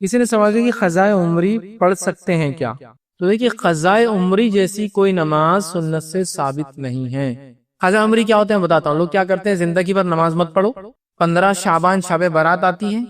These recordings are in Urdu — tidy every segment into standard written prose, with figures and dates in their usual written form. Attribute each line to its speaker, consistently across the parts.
Speaker 1: کسی نے سوال کیا کہ قضاء عمری پڑھ سکتے ہیں کیا؟ تو دیکھیے قضاء عمری جیسی کوئی نماز سنت سے ثابت نہیں ہے۔ قضاء عمری کیا ہوتے ہیں بتاتا ہوں۔ لوگ کیا کرتے ہیں، زندگی بھر نماز مت پڑھو، 15 شعبان شب برات آتی ہے،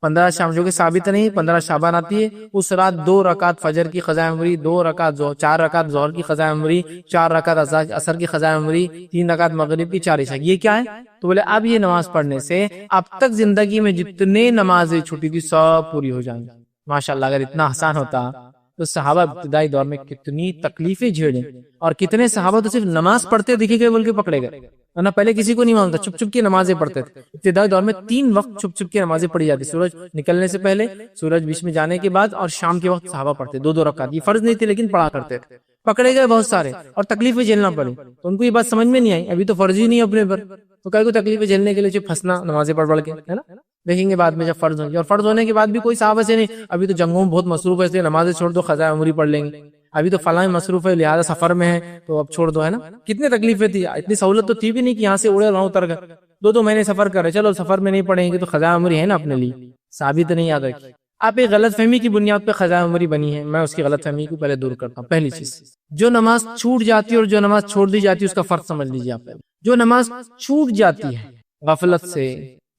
Speaker 1: 15 شعبان جو کہ ثابت نہیں، 15 شعبان آتی ہے، اس رات 2 رکعت فجر کی قضاء عمری، 2 رکعت 4 رکعت ظہر کی قضاء عمری، 4 رکعت عصر کی قضاء عمری، 3 رکعت مغرب کی، 4 عشاء۔ یہ کیا ہے؟ تو بولے اب یہ نماز پڑھنے سے اب تک زندگی میں جتنے نمازیں چھوٹی تھی سب پوری ہو جائیں گی۔ ماشاءاللہ اگر اتنا آسان ہوتا تو صحابہ ابتدائی دور میں کتنی تکلیفیں جھیلیں، اور کتنے صحابہ تو صرف نماز پڑھتے دکھے گئے بول کے پکڑے گئے، ورنہ پہلے کسی کو نہیں معلوم تھا، چھپ چھپ کی نمازیں پڑھتے تھے۔ ابتدائی دور میں 3 وقت چھپ چھپ کی نمازیں پڑھی جاتی، سورج نکلنے سے پہلے، سورج بیچ میں جانے کے بعد، اور شام کے وقت صحابہ پڑھتے 2 رکعت۔ یہ فرض نہیں تھی لیکن پڑھا کرتے تھے۔ پکڑے گئے بہت سارے اور تکلیفیں جھیلنا پڑی، تو ان کو یہ بات سمجھ میں نہیں آئی، ابھی تو فرض ہی نہیں اپنے پر، تو کئی کو تکلیفیں جھیلنے کے لیے پھنسنا نمازیں پڑھ کے، ہے نا؟ دیکھیں گے بعد میں جب فرض ہوں گے، اور فرض ہونے کے بعد بھی کوئی صحابہ سے نہیں ابھی تو جنگوں میں بہت مصروف ہے اس لیے نمازیں چھوڑ دو، قضاء عمری پڑھ لیں گے، ابھی تو فلاں مصروف ہے لہٰذا سفر میں ہے تو اب چھوڑ دو، ہے نا؟ کتنی تکلیفیں تھی، اتنی سہولت تو تھی بھی نہیں کہ یہاں سے اڑے وہاں اتر گئے، 2 مہینے سفر کر رہے، چلو سفر میں نہیں پڑھیں گے تو قضاء عمری ہے نا اپنے لیے، ثابت نہیں یاد رکھی۔ آپ ایک غلط فہمی کی بنیاد پہ قضاء عمری بنی ہے، میں اس کی غلط فہمی کو پہلے دور کرتا ہوں۔ پہلی چیز، جو نماز چھوٹ جاتی ہے اور جو نماز چھوڑ دی جاتی ہے اس کا فرق سمجھ لیجیے آپ۔ جو نماز چھوٹ جاتی ہے غفلت سے،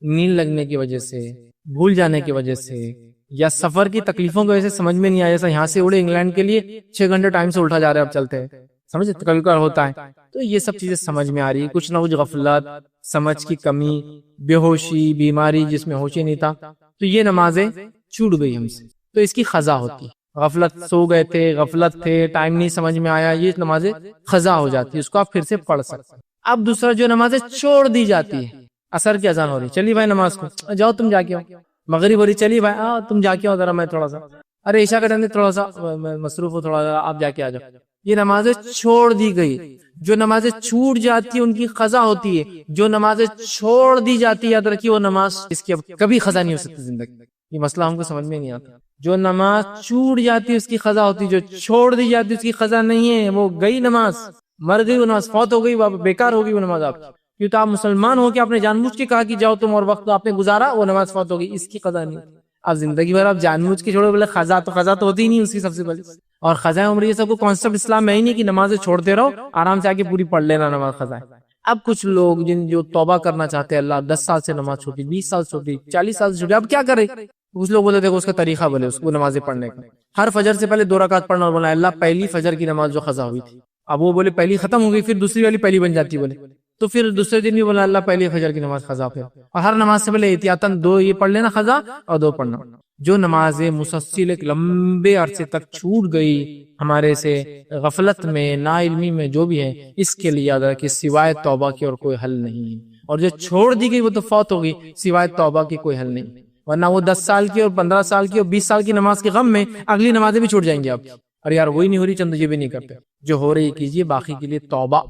Speaker 1: نیند لگنے کی وجہ سے، بھول جانے کی وجہ سے، یا سفر کی تکلیفوں کی وجہ سے سمجھ میں نہیں آیا، جیسا یہاں سے اڑے انگلینڈ کے لیے 6 گھنٹے ٹائم سے الٹا جا رہے اب چلتے ہیں، سمجھے کبھی کبھار ہوتا ہے، تو یہ سب چیزیں سمجھ میں آ رہی ہے، کچھ نہ کچھ غفلت، سمجھ کی کمی، بے ہوشی، بیماری جس میں ہوش ہی نہیں تھا، تو یہ نمازیں چھوٹ گئی ہم سے، تو اس کی قضا ہوتی ہے۔ غفلت، سو گئے تھے، غفلت تھے، ٹائم نہیں سمجھ میں آیا، یہ نمازیں قضا ہو جاتی ہے، اس کو آپ پھر سے پڑھ سکتے ہیں۔ اب دوسرا، جو نمازیں چھوڑ دی جاتی ہے، عصر کی اذان ہو رہی، چلی بھائی نماز کو جاؤ تم جا کے آؤ، مغرب ہو رہی، چلی بھائی تم جا کے آؤ ذرا، میں تھوڑا سا، ارے عشاء کا ٹائم تھوڑا سا مصروف ہو، تھوڑا سا آپ جا کے آ جاؤ، یہ نمازیں چھوڑ دی گئی۔ جو نمازیں چھوٹ جاتی ہیں ان کی قضا ہوتی ہے، جو نمازیں چھوڑ دی جاتی ہے یاد رکھیے وہ نماز اس کی اب کبھی قضا نہیں ہو سکتی زندگی میں، یہ مسئلہ ہم کو سمجھ میں نہیں آتا۔ جو نماز چھوٹ جاتی ہے اس کی قضا ہوتی ہے، جو چھوڑ دی جاتی ہے اس کی قضا نہیں ہے، وہ گئی نماز، مر گئی وہ نماز، فوت ہو گئی، بیکار ہو گئی وہ نماز آپ کی، کیوں تو آپ مسلمان ہو کے آپ نے جان بوجھ کے کہا کہ جاؤ تم، اور وقت آپ نے گزارا، وہ نماز فوت ہو گئی، اس کی قضا نہیں۔ اب زندگی بھر آپ جان بوجھ کے چھوڑو، بولے قضا تو ہوتی ہی نہیں اس کی سب سے پہلے، اور قضاء عمری یہ سب کو کانسیپٹ اسلام میں ہی نہیں کہ نمازیں چھوڑتے رہو، آرام سے آ کے پوری پڑھ لینا نماز قضا ہے۔ اب کچھ لوگ جو توبہ کرنا چاہتے ہیں، اللہ 10 سال سے نماز چھوٹی، 20 سال چھوٹی، 40 سال سے چھوٹی، اب کیا کرے؟ کچھ لوگ بولتے دیکھو اس کا طریقہ بولے، اس کو نمازیں پڑھنے کا، ہر فجر سے پہلے 2 رکعت پڑھنا، اور بولا اللہ پہلی فجر کی نماز جو قضا ہوئی تھی، اب وہ بولے پہلی ختم ہو گئی، پھر دوسری والی پہلی بن جاتی، بولے تو پھر دوسرے دن بھی بولا اللہ پہلی فجر کی نماز قضا، پھر اور ہر نماز سے پہلے احتیاطاً 2 یہ پڑھ لینا قضا اور 2 پڑھنا۔ جو نمازیں مسلسل ایک لمبے عرصے تک چھوٹ گئی ہمارے سے، غفلت میں، نا علمی میں، جو بھی ہے، اس کے لیے یاد رکھیں سوائے توبہ کی اور کوئی حل نہیں ہے، اور جو چھوڑ دی گئی وہ تو فوت ہو گئی، سوائے توبہ کی کوئی حل نہیں، ورنہ وہ 10 سال کی اور 15 سال کی اور 20 سال کی نماز کے غم میں اگلی نمازیں بھی چھوٹ جائیں گی آپ کی، اور یار وہی نہیں ہو رہی چند یہ بھی نہیں کرتے، جو ہو رہی کیجیے، باقی کے لیے توبہ۔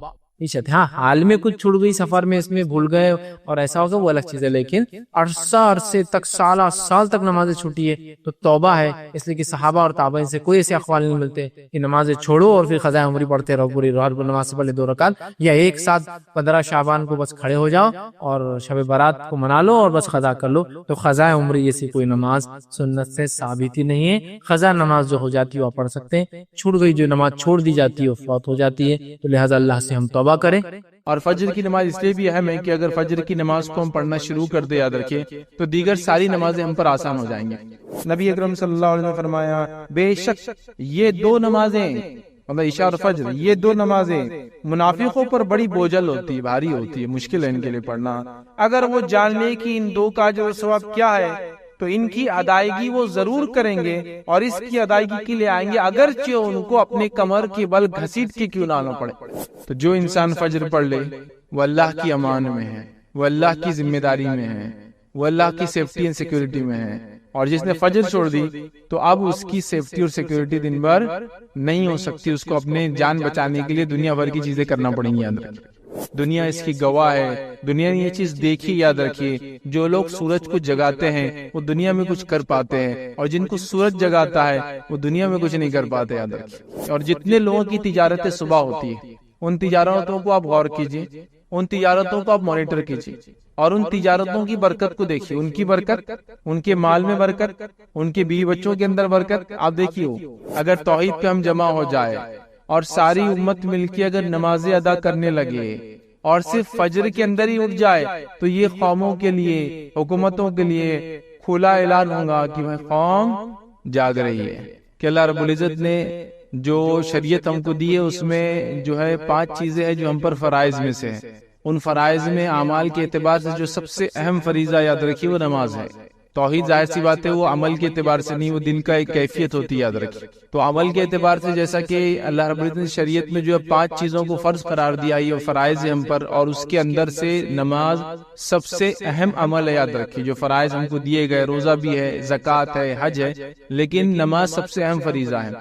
Speaker 1: ہاں حال میں کچھ چھوٹ گئی، سفر میں اس میں بھول گئے اور ایسا ہوگا وہ الگ چیز ہے، لیکن عرصے تک، سال تک نمازیں چھوٹی ہے تو توبہ ہے، اس لیے کہ صحابہ اور تابعین سے کوئی ایسے اقوال نہیں ملتے کہ نمازیں چھوڑو اور پھر قضاء عمری پڑھتے رہو، پوری رات نماز سے پہلے 2 رکعت، یا ایک ساتھ 15 شعبان کو بس کھڑے ہو جاؤ اور شب برات کو منا لو اور بس قضا کر لو، تو قضاء عمری جیسی کوئی نماز سنت سے ثابت ہی نہیں ہے۔ قضا نماز جو ہو جاتی ہے وہ پڑھ سکتے ہیں، چھوٹ گئی جو نماز چھوڑ دی جاتی ہے وہ فوت ہو جاتی ہے، تو لہٰذا اللہ سے ہم توبہ کریں۔
Speaker 2: اور فجر کی نماز اس لیے بھی اہم ہے کہ اگر فجر کی نماز کو ہم پڑھنا شروع کر دیں، یاد رکھیں، تو دیگر ساری نمازیں ہم پر آسان ہو جائیں گی۔ نبی اکرم صلی اللہ علیہ وسلم نے فرمایا بے شک یہ 2 نمازیں، مطلب عشاء اور فجر، یہ 2 نمازیں منافقوں پر بڑی بوجھل ہوتی ہے، بھاری ہوتی ہے، مشکل ہے ان کے لیے پڑھنا۔ اگر وہ جان لے کہ ان 2 کا اجر و ثواب کیا ہے تو ان کی ادائیگی وہ ضرور کریں گے، اور اس کی ادائیگی کے لیے آئیں گے اگرچہ ان کو اپنے کمر کے بل گھسیٹ کے کیوں نہ آنا پڑے۔ تو جو انسان فجر پڑھ لے وہ اللہ کی امان میں ہے، وہ اللہ کی ذمہ داری میں ہے، وہ اللہ کی سیفٹی اینڈ سیکیورٹی میں ہے، اور جس نے فجر چھوڑ دی تو اب اس کی سیفٹی اور سیکیورٹی دن بھر نہیں ہو سکتی، اس کو اپنے جان بچانے کے لیے دنیا بھر کی چیزیں کرنا پڑیں گی، یاد رکھیں۔ دنیا اس کی گواہ ہے، دنیا نے یہ چیز دیکھی، یاد رکھیے، جو لوگ سورج کو جگاتے ہیں وہ دنیا میں کچھ کر پاتے ہیں، اور جن کو سورج جگاتا ہے وہ دنیا میں کچھ نہیں کر پاتے، یاد رکھیے۔ اور جتنے لوگوں کی تجارتیں صبح ہوتی ہے ان تجارتوں کو آپ غور کیجیے، ان تجارتوں کو آپ مانیٹر کیجیے، اور ان تجارتوں کی برکت کو دیکھیے، ان کی برکت، ان کے مال میں برکت، ان کے بیوی بچوں کے اندر برکت. آپ دیکھیے اگر توحید پہ ہم جمع ہو جائے اور ساری امت مل کے اگر نمازیں ادا کرنے لگے اور صرف فجر کے اندر ہی اٹھ جائے تو یہ قوموں کے لیے، حکومتوں کے لیے کھلا اعلان ہوگا کہ بھائی قوم جاگ رہی ہے. کہ اللہ رب العزت نے جو شریعت ہم کو دی ہے اس میں جو ہے 5 چیزیں ہیں جو ہم پر فرائض میں سے ہیں. ان فرائض میں اعمال کے اعتبار سے جو سب سے اہم فریضہ یاد رکھیے وہ نماز ہے. توحید ظاہر سی بات ہے وہ عمل کے اعتبار سے نہیں، وہ دل کا ایک کیفیت ہوتی ہے، یاد رکھیے. تو عمل کے اعتبار سے جیسا کہ اللہ رب العزت نے شریعت میں جو ہے 5 چیزوں کو فرض قرار دیا، یہ فرائض ہے ہم پر، اور اس کے اندر سے نماز سب سے اہم عمل ہے. یاد رکھیے جو فرائض ہم کو دیے گئے، روزہ بھی ہے، زکوٰۃ ہے، حج ہے، لیکن نماز سب سے اہم فریضہ ہے.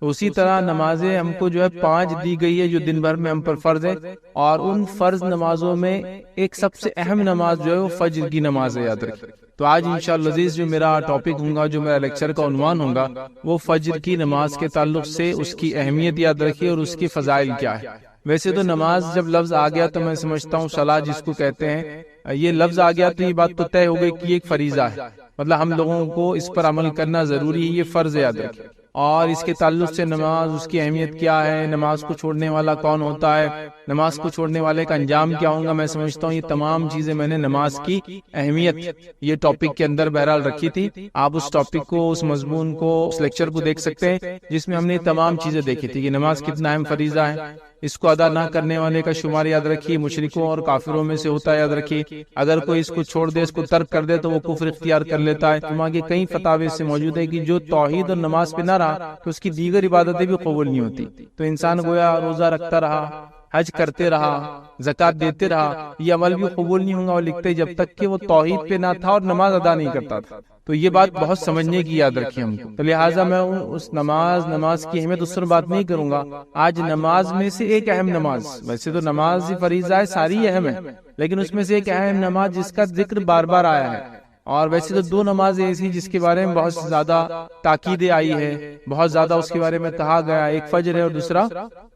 Speaker 2: اسی طرح نمازیں ہم کو جو ہے 5 دی گئی ہے جو دن بھر میں ہم پر فرض ہے، اور ان فرض نمازوں میں ایک سب سے اہم نماز جو ہے وہ فجر کی نماز ہے. یاد رکھیے. تو آج انشاءاللہ عزیز جو میرا ٹاپک ہوگا، جو میرا لیکچر کا عنوان ہوگا، وہ فجر کی نماز کے تعلق سے اس کی اہمیت یاد رکھیے اور اس کی فضائل کیا ہے. ویسے تو نماز جب لفظ آ گیا تو میں سمجھتا ہوں صلاح جس کو کہتے ہیں، یہ لفظ آ گیا تو یہ بات تو طے ہو گئی کہ ایک فریضہ ہے، مطلب ہم لوگوں کو اس پر عمل کرنا ضروری ہے، یہ فرض ہے. یاد رکھیے. اور اس کے تعلق سے نماز، اس کی اہمیت کیا ہے، نماز کو چھوڑنے والا کون ہوتا ہے، نماز کو چھوڑنے والے کا انجام کیا ہوگا، میں سمجھتا ہوں یہ تمام چیزیں میں نے نماز کی اہمیت یہ ٹاپک کے اندر بہرحال رکھی تھی. آپ اس ٹاپک کو، اس مضمون کو، اس لیکچر کو دیکھ سکتے ہیں جس میں ہم نے تمام چیزیں دیکھی تھی کہ نماز کتنا اہم فریضہ ہے. اس کو ادا نہ کرنے والے کا شمار یاد رکھیے مشرکوں اور کافروں میں سے ہوتا ہے. یاد رکھیے اگر کوئی اس کو چھوڑ دے، اس کو ترک کر دے تو وہ کفر اختیار کر لیتا ہے. وہاں کے کئی فتاوی سے موجود ہے کہ جو توحید اور نماز پہ نہ رہا تو اس کی دیگر عبادتیں بھی قبول نہیں ہوتی. تو انسان گویا روزہ رکھتا رہا، حج کرتے رہا، زکوٰۃ دیتے رہا، یہ عمل بھی قبول نہیں ہوگا اور لکھتے جب تک کہ وہ توحید پہ نہ تھا اور نماز ادا نہیں کرتا تھا. تو یہ بات بہت سمجھنے کی یاد رکھیے ہم کو. تو لہٰذا میں اس نماز کی اہمیت اس پر بات نہیں کروں گا. آج نماز میں سے ایک اہم نماز، ویسے تو نماز فریضہ ہے، ساری اہم ہے، لیکن اس میں سے ایک اہم نماز جس کا ذکر بار بار آیا ہے، اور ویسے تو 2 نمازیں ایسی جس کے بارے میں بہت زیادہ تاکیدیں آئی ہے، بہت زیادہ اس کے بارے میں کہا گیا، ایک فجر ہے اور دوسرا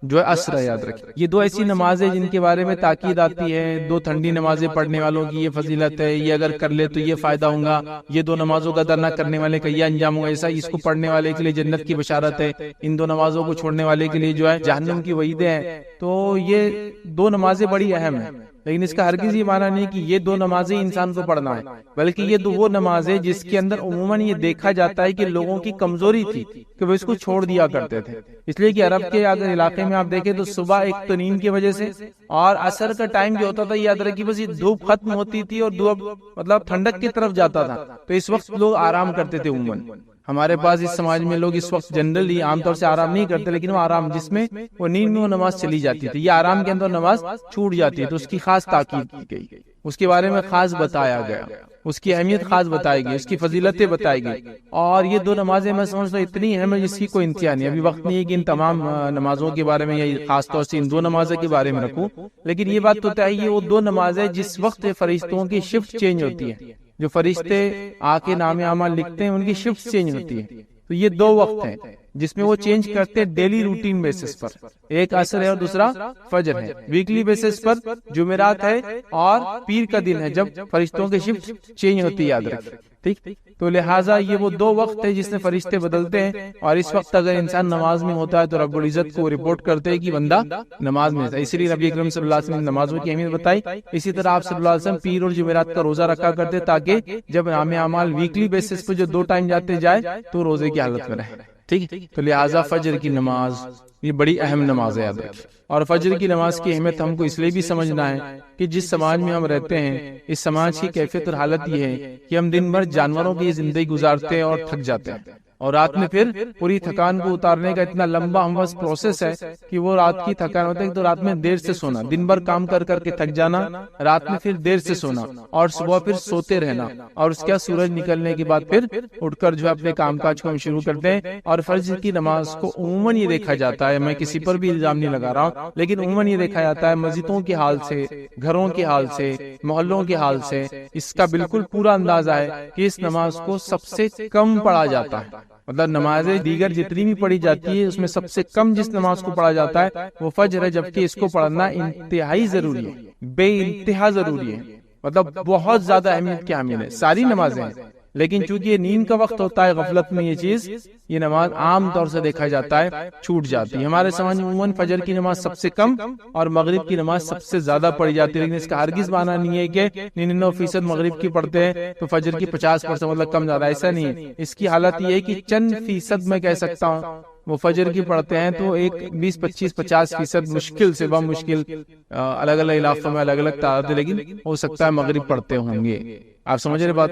Speaker 2: جو ہے عصر ہے. یاد رکھیں یہ 2 ایسی نمازیں جن کے بارے میں تاکید آتی ہے. 2 ٹھنڈی نمازیں پڑھنے والوں کی یہ فضیلت ہے، یہ اگر کر لے تو یہ فائدہ ہوگا، یہ 2 نمازوں کا ادا نہ کرنے والے کا یہ انجام ہوگا. ایسا اس کو پڑھنے والے کے لیے جنت کی بشارت ہے، ان 2 نمازوں کو چھوڑنے والے کے لیے جو ہے جہنم کی وعیدیں ہیں. تو یہ 2 نمازیں بڑی اہم ہیں، لیکن اس کا ہرگز یہ معنی نہیں کہ یہ 2 نمازیں انسان کو پڑھنا ہے، بلکہ یہ وہ نمازیں جس کے اندر عموماً یہ دیکھا جاتا ہے کہ لوگوں کی کمزوری تھی کہ وہ اس کو چھوڑ دیا کرتے تھے. اس لیے کہ عرب کے اگر علاقے میں آپ دیکھیں تو صبح ایک تو نیند کی وجہ سے، اور عصر کا ٹائم جو ہوتا تھا یاد رکھیے بس یہ دھوپ ختم ہوتی تھی اور دھوپ مطلب ٹھنڈک کی طرف جاتا تھا، تو اس وقت لوگ آرام کرتے تھے. عموماً ہمارے پاس اس سماج میں لوگ اس وقت جنرلی عام طور سے آرام نہیں کرتے، لیکن وہ آرام جس میں وہ نیند میں وہ نماز چلی جاتی تھی، یہ آرام کے اندر نماز چھوٹ جاتی ہے. تو اس کی خاص تاکید کی گئی، اس کے بارے میں خاص بتایا گیا، اس کی اہمیت خاص بتائی گئی، اس کی فضیلتیں بتائی گئی. اور یہ 2 نمازیں میں سمجھتا ہوں اتنی اہم ہے جس کی کوئی انتہا نہیں. ابھی وقت نہیں ہے کہ ان تمام نمازوں کے بارے میں یا خاص طور سے ان 2 نمازوں کے بارے میں رکھوں، لیکن یہ بات تو طے ہے یہ وہ 2 نمازیں جس وقت فرشتوں کی شفٹ چینج ہوتی ہے، جو فرشتے آ کے نام اعمال لکھتے ہیں ان کی شفٹ چینج ہوتی ہے. تو یہ 2 وقت ہیں جس میں وہ چینج کرتے ہیں ڈیلی روٹین بیسس پر. ایک عصر ہے اور دوسرا فجر ہے. ویکلی بیسس پر جمعرات ہے اور پیر کا دن ہے جب فرشتوں کی شفٹ چینج ہوتی ہے. یاد رکھیں ٹھیک. تو لہٰذا یہ وہ 2 وقت ہے جس میں فرشتے بدلتے ہیں، اور اس وقت اگر انسان نماز میں ہوتا ہے تو رب العزت کو رپورٹ کرتے ہیں کہ بندہ نماز میں ہے. اسی لیے نبی اکرم صلی اللہ علیہ وسلم نے نمازوں کی اہمیت بتائی. اسی طرح آپ صلی اللہ علیہ وسلم پیر اور جمعرات کا روزہ رکھا کرتے تاکہ جب نام اعمال ویکلی بیسس پہ جو 2 ٹائم جاتے جائے تو روزے کی حالت میں رہے. ٹھیک. تو لہٰذا فجر کی نماز یہ بڑی اہم نماز ہے. یاد رکھیں. اور فجر کی نماز کی اہمیت ہم کو اس لیے بھی سمجھنا ہے کہ جس سماج میں ہم رہتے ہیں اس سماج کی کیفیت اور حالت یہ ہے کہ ہم دن بھر جانوروں کی زندگی گزارتے ہیں اور تھک جاتے ہیں، اور رات میں پھر پوری تھکان کو اتارنے کا اتنا لمبا ہم بس پروسیس ہے کہ وہ رات کی تھکان ہوتا ہے. تو رات میں دیر سے سونا، دن بھر کام کر کر کے تھک جانا، رات میں پھر دیر سے سونا اور صبح پھر سوتے رہنا، اور اس کے سورج نکلنے کے بعد پھر اٹھ کر جو اپنے کام کاج کو ہم شروع کرتے ہیں. اور فجر کی نماز کو عموماً یہ دیکھا جاتا ہے، میں کسی پر بھی الزام نہیں لگا رہا ہوں، لیکن عموماً یہ دیکھا جاتا ہے مسجدوں کے حال سے، گھروں کے حال سے، محلوں کے حال سے اس کا بالکل پورا اندازہ ہے کہ اس نماز کو سب سے کم پڑھا جاتا ہے. مطلب نمازیں دیگر جتنی بھی پڑھی جاتی ہے اس میں سب سے کم جس نماز کو پڑھا جاتا ہے وہ فجر ہے، جبکہ اس کو پڑھنا انتہائی ضروری ہے، بے انتہا ضروری ہے. مطلب بہت زیادہ اہمیت کی حامل ہے. ساری نمازیں ہیں لیکن چونکہ یہ نیند کا وقت ہوتا ہے، غفلت میں یہ چیز، یہ نماز عام طور سے دیکھا جاتا ہے چھوٹ جاتی ہے. ہمارے سمجھ میں عموماً فجر کی نماز سب سے کم اور مغرب کی نماز سب سے زیادہ پڑھی جاتی ہے، لیکن اس کا ہرگز معنی نہیں ہے کہ 99% مغرب کی پڑھتے ہیں تو فجر کی 50% مطلب کم زیادہ، ایسا نہیں ہے. اس کی حالت یہ ہے کہ چند فیصد میں کہہ سکتا ہوں وہ فجر کی پڑھتے ہیں تو ایک 20-25-50% مشکل سے بہت مشکل، الگ الگ علاقوں میں الگ الگ تعداد ہے، لیکن ہو سکتا ہے مغرب پڑھتے ہوں گے. آپ سمجھ رہے بات؟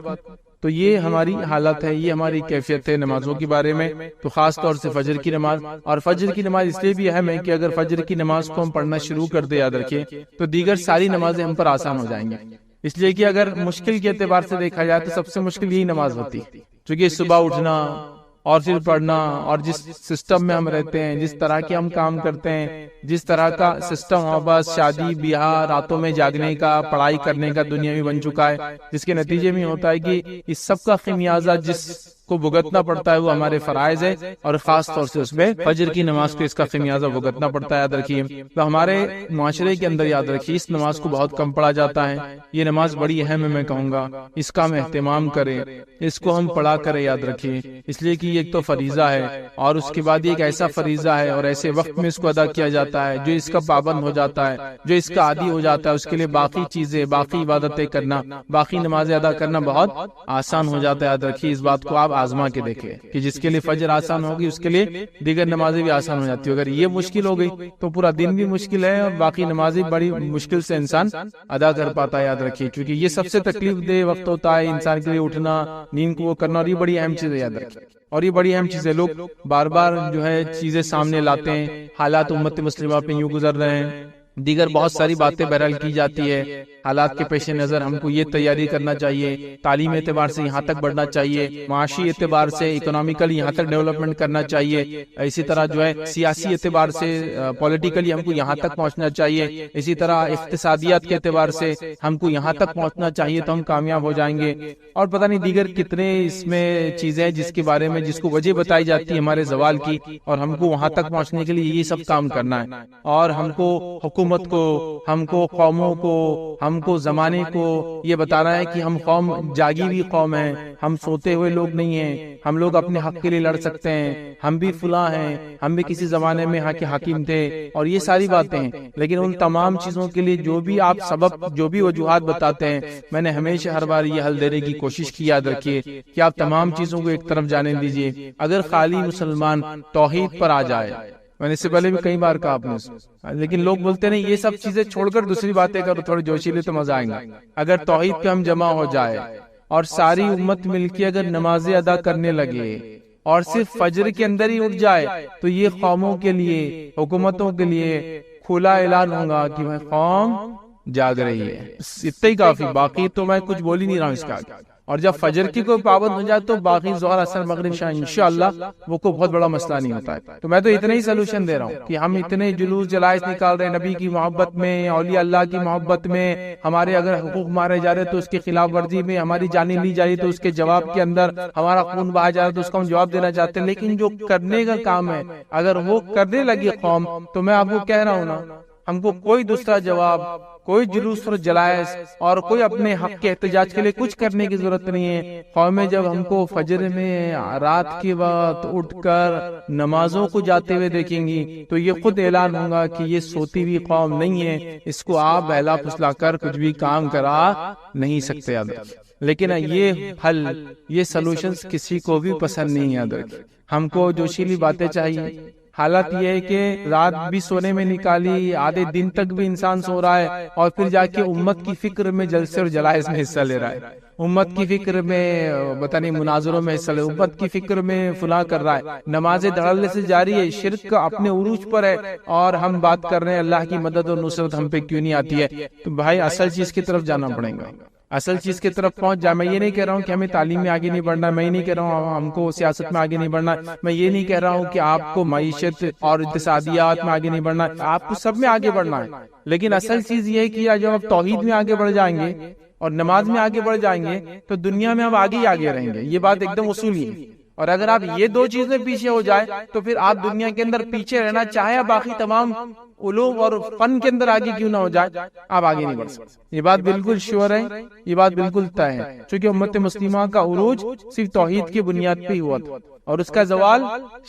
Speaker 2: تو یہ ہماری حالت ہے، یہ ہماری کیفیت ہے نمازوں کے بارے میں. تو خاص طور سے فجر کی نماز، اور فجر کی نماز اس لیے بھی اہم ہے کہ اگر فجر کی نماز کو ہم پڑھنا شروع کر دیں، یاد رکھیے، تو دیگر ساری نمازیں ہم پر آسان ہو جائیں گی. اس لیے کہ اگر مشکل کے اعتبار سے دیکھا جائے تو سب سے مشکل یہی نماز ہوتی ہے، چونکہ صبح اٹھنا اور پھر پڑھنا، اور جس سسٹم میں ہم رہتے ہیں، جس طرح کے ہم کام کرتے ہیں، جس طرح کا سسٹم بس شادی بیاہ، راتوں میں جاگنے کا، پڑھائی کرنے کا دنیا میں بن چکا ہے، جس کے نتیجے میں ہوتا ہے کہ اس سب کا خمیازہ جس کو بھگتنا پڑتا ہے وہ ہمارے فرائض ہے، اور خاص طور سے اس میں فجر کی نماز کو اس کا خمیازہ بھگتنا پڑتا ہے. یاد رکھیے، تو ہمارے معاشرے کے اندر یاد رکھیے اس نماز کو بہت کم پڑھا جاتا ہے. یہ نماز بڑی اہم ہے، میں کہوں گا اس کا ہم اہتمام کریں، اس کو ہم پڑھا کریں. یاد رکھیے اس لیے کہ یہ ایک تو فریضہ ہے، اور اس کے بعد یہ ایک ایسا فریضہ ہے اور ایسے وقت میں اس کو ادا کیا جاتا ہے، جو اس کا پابند ہو جاتا ہے، جو اس کا عادی ہو جاتا ہے، اس کے لیے باقی چیزیں، باقی عبادتیں کرنا، باقی نمازیں ادا کرنا بہت آسان ہو جاتا ہے. یاد رکھیے اس بات کو آپ آزما کے دیکھیں کہ جس کے لیے فجر آسان ہوگی اس کے لیے دیگر نمازیں بھی آسان ہو جاتی ہے. اگر یہ مشکل ہو گئی تو پورا دن بھی مشکل ہے، اور باقی نمازیں بڑی مشکل سے انسان ادا کر پاتا ہے. یاد رکھیے کیونکہ یہ سب سے تکلیف دہ وقت ہوتا ہے انسان کے لیے، اٹھنا، نیند کو وہ کرنا، اور یہ بڑی اہم چیز ہے. یاد رکھیے، اور یہ بڑی اہم چیز ہے. لوگ بار بار جو ہے چیزیں سامنے لاتے ہیں، حالات امت مسلمہ پہ یوں گزر رہے ہیں، دیگر بہت ساری باتیں بہرحال کی جاتی ہے. حالات کے پیش نظر ہم کو یہ تیاری کرنا چاہیے، تعلیم اعتبار سے یہاں تک بڑھنا چاہیے، معاشی اعتبار سے اکنامیکل یہاں تک ڈیولپمنٹ کرنا چاہیے، اسی طرح جو ہے سیاسی اعتبار سے پولیٹیکلی ہم کو یہاں تک پہنچنا چاہیے، اسی طرح اقتصادیات کے اعتبار سے ہم کو یہاں تک پہنچنا چاہیے تو ہم کامیاب ہو جائیں گے. اور پتہ نہیں دیگر کتنے اس میں چیزیں جس کے بارے میں جس کو وجہ بتائی جاتی ہے ہمارے زوال کی، اور ہم کو وہاں تک پہنچنے کے لیے یہ سب کام کرنا ہے. اور ہم کو حکومت کو، ہم کو قوموں کو، ہم کو زمانے کو یہ بتانا ہے کہ ہم قوم جاگی ہوئی قوم ہیں، ہم سوتے ہوئے لوگ نہیں ہیں، ہم لوگ اپنے حق کے لیے لڑ سکتے ہیں، ہم بھی فلاں ہیں، ہم بھی کسی زمانے میں یہاں کے حاکم تھے، اور یہ ساری باتیں ہیں. لیکن ان تمام چیزوں کے لیے جو بھی آپ سبب، جو بھی وجوہات بتاتے ہیں، میں نے ہمیشہ ہر بار یہ حل دینے کی کوشش کی. یاد رکھیے کہ آپ تمام چیزوں کو ایک طرف جانے دیجیے. اگر خالی مسلمان توحید پر آ جائے، میں نے اس سے پہلے بھی کئی بار کہا آپ نے، لیکن لوگ بولتے نہیں یہ سب چیزیں چھوڑ کر دوسری باتیں کرو، تھوڑی جوشیلے تو مزہ آئے گا. اگر توحید پہ ہم جمع ہو جائے اور ساری امت مل کے اگر نمازیں ادا کرنے لگے اور صرف فجر کے اندر ہی اٹھ جائے، تو یہ قوموں کے لیے، حکومتوں کے لیے کھلا اعلان ہوگا کہ میں قوم جاگ رہی ہے. اتنا ہی کافی، باقی تو میں کچھ بول ہی نہیں رہا ہوں اس کا. اور جب فجر کی کوئی پابند ہو جائے تو باقی ظہر، اثر، مغرب، عشاء انشاءاللہ وہ کوئی بہت بڑا مسئلہ نہیں ہوتا ہے. تو میں تو اتنا ہی سلوشن دے رہا ہوں کہ ہم اتنے جلوس جلائس نکال رہے ہیں نبی کی محبت میں، اولیاء اللہ کی محبت میں، ہمارے اگر حقوق مارے جا رہے تو اس کی خلاف ورزی میں، ہماری جانیں لی جا رہی تو اس کے جواب کے اندر ہمارا خون بہا جا رہا ہے تو اس کا ہم جواب دینا چاہتے ہیں. لیکن جو کرنے کا کام ہے اگر وہ کرنے لگی قوم، تو میں آپ کو کہہ رہا ہوں نا، ہم کو کوئی دوسرا جواب، کوئی جلوس اور جلائس اور کوئی اپنے حق کے احتجاج کے لیے کچھ کرنے کی ضرورت نہیں ہے. قومیں جب ہم کو فجر میں رات کے وقت اٹھ کر نمازوں کو جاتے ہوئے دیکھیں گی تو یہ خود اعلان ہوگا کہ یہ سوتی ہوئی قوم نہیں ہے، اس کو آپ بہلا پھسلا کر کچھ بھی کام کرا نہیں سکتے. یاد رکھیں، لیکن یہ حل، یہ سلوشنز کسی کو بھی پسند نہیں. یاد رکھیں، ہم کو جوشیلی باتیں چاہیے. حالت یہ ہے کہ رات بھی سونے میں نکالی، آدھے دن تک بھی انسان سو رہا ہے، اور پھر جا کے امت کی فکر میں جلسے اور جلائس میں حصہ لے رہا ہے، امت کی فکر میں پتہ نہیں مناظروں میں حصہ لے، امت کی فکر میں فلاں کر رہا ہے. نمازیں دھڑلے سے جاری ہے، شرک اپنے عروج پر ہے، اور ہم بات کر رہے ہیں اللہ کی مدد اور نصرت ہم پہ کیوں نہیں آتی ہے. تو بھائی اصل چیز کی طرف جانا پڑے گا، اصل چیز کی طرف پہنچ جائے. میں یہ نہیں کہہ رہا ہوں کہ ہمیں تعلیم میں آگے نہیں بڑھنا، میں یہ نہیں کہہ رہا ہوں ہم کو سیاست میں آگے نہیں بڑھنا، میں یہ نہیں کہہ رہا ہوں کہ آپ کو معیشت اور اقتصادیات میں آگے نہیں بڑھنا، آپ کو سب میں آگے بڑھنا ہے. لیکن اصل چیز یہ ہے کہ جب آپ توحید میں آگے بڑھ جائیں گے اور نماز میں آگے بڑھ جائیں گے تو دنیا میں ہم آگے ہی آگے رہیں گے. یہ بات ایک دم اصولی ہے. اور اگر آپ یہ دو چیزیں پیچھے ہو جائے تو پھر آپ دنیا کے اندر پیچھے رہنا چاہے باقی تمام علوم اور فن کے اندر آگے کیوں نہ ہو جائے، آپ آگے نہیں بڑھ سکتے۔ یہ بات بالکل شیور ہے، یہ بات بالکل طے ہے، چونکہ امت مسلمہ کا عروج صرف توحید کی بنیاد پہ ہی ہوا تھا، اور اس کا زوال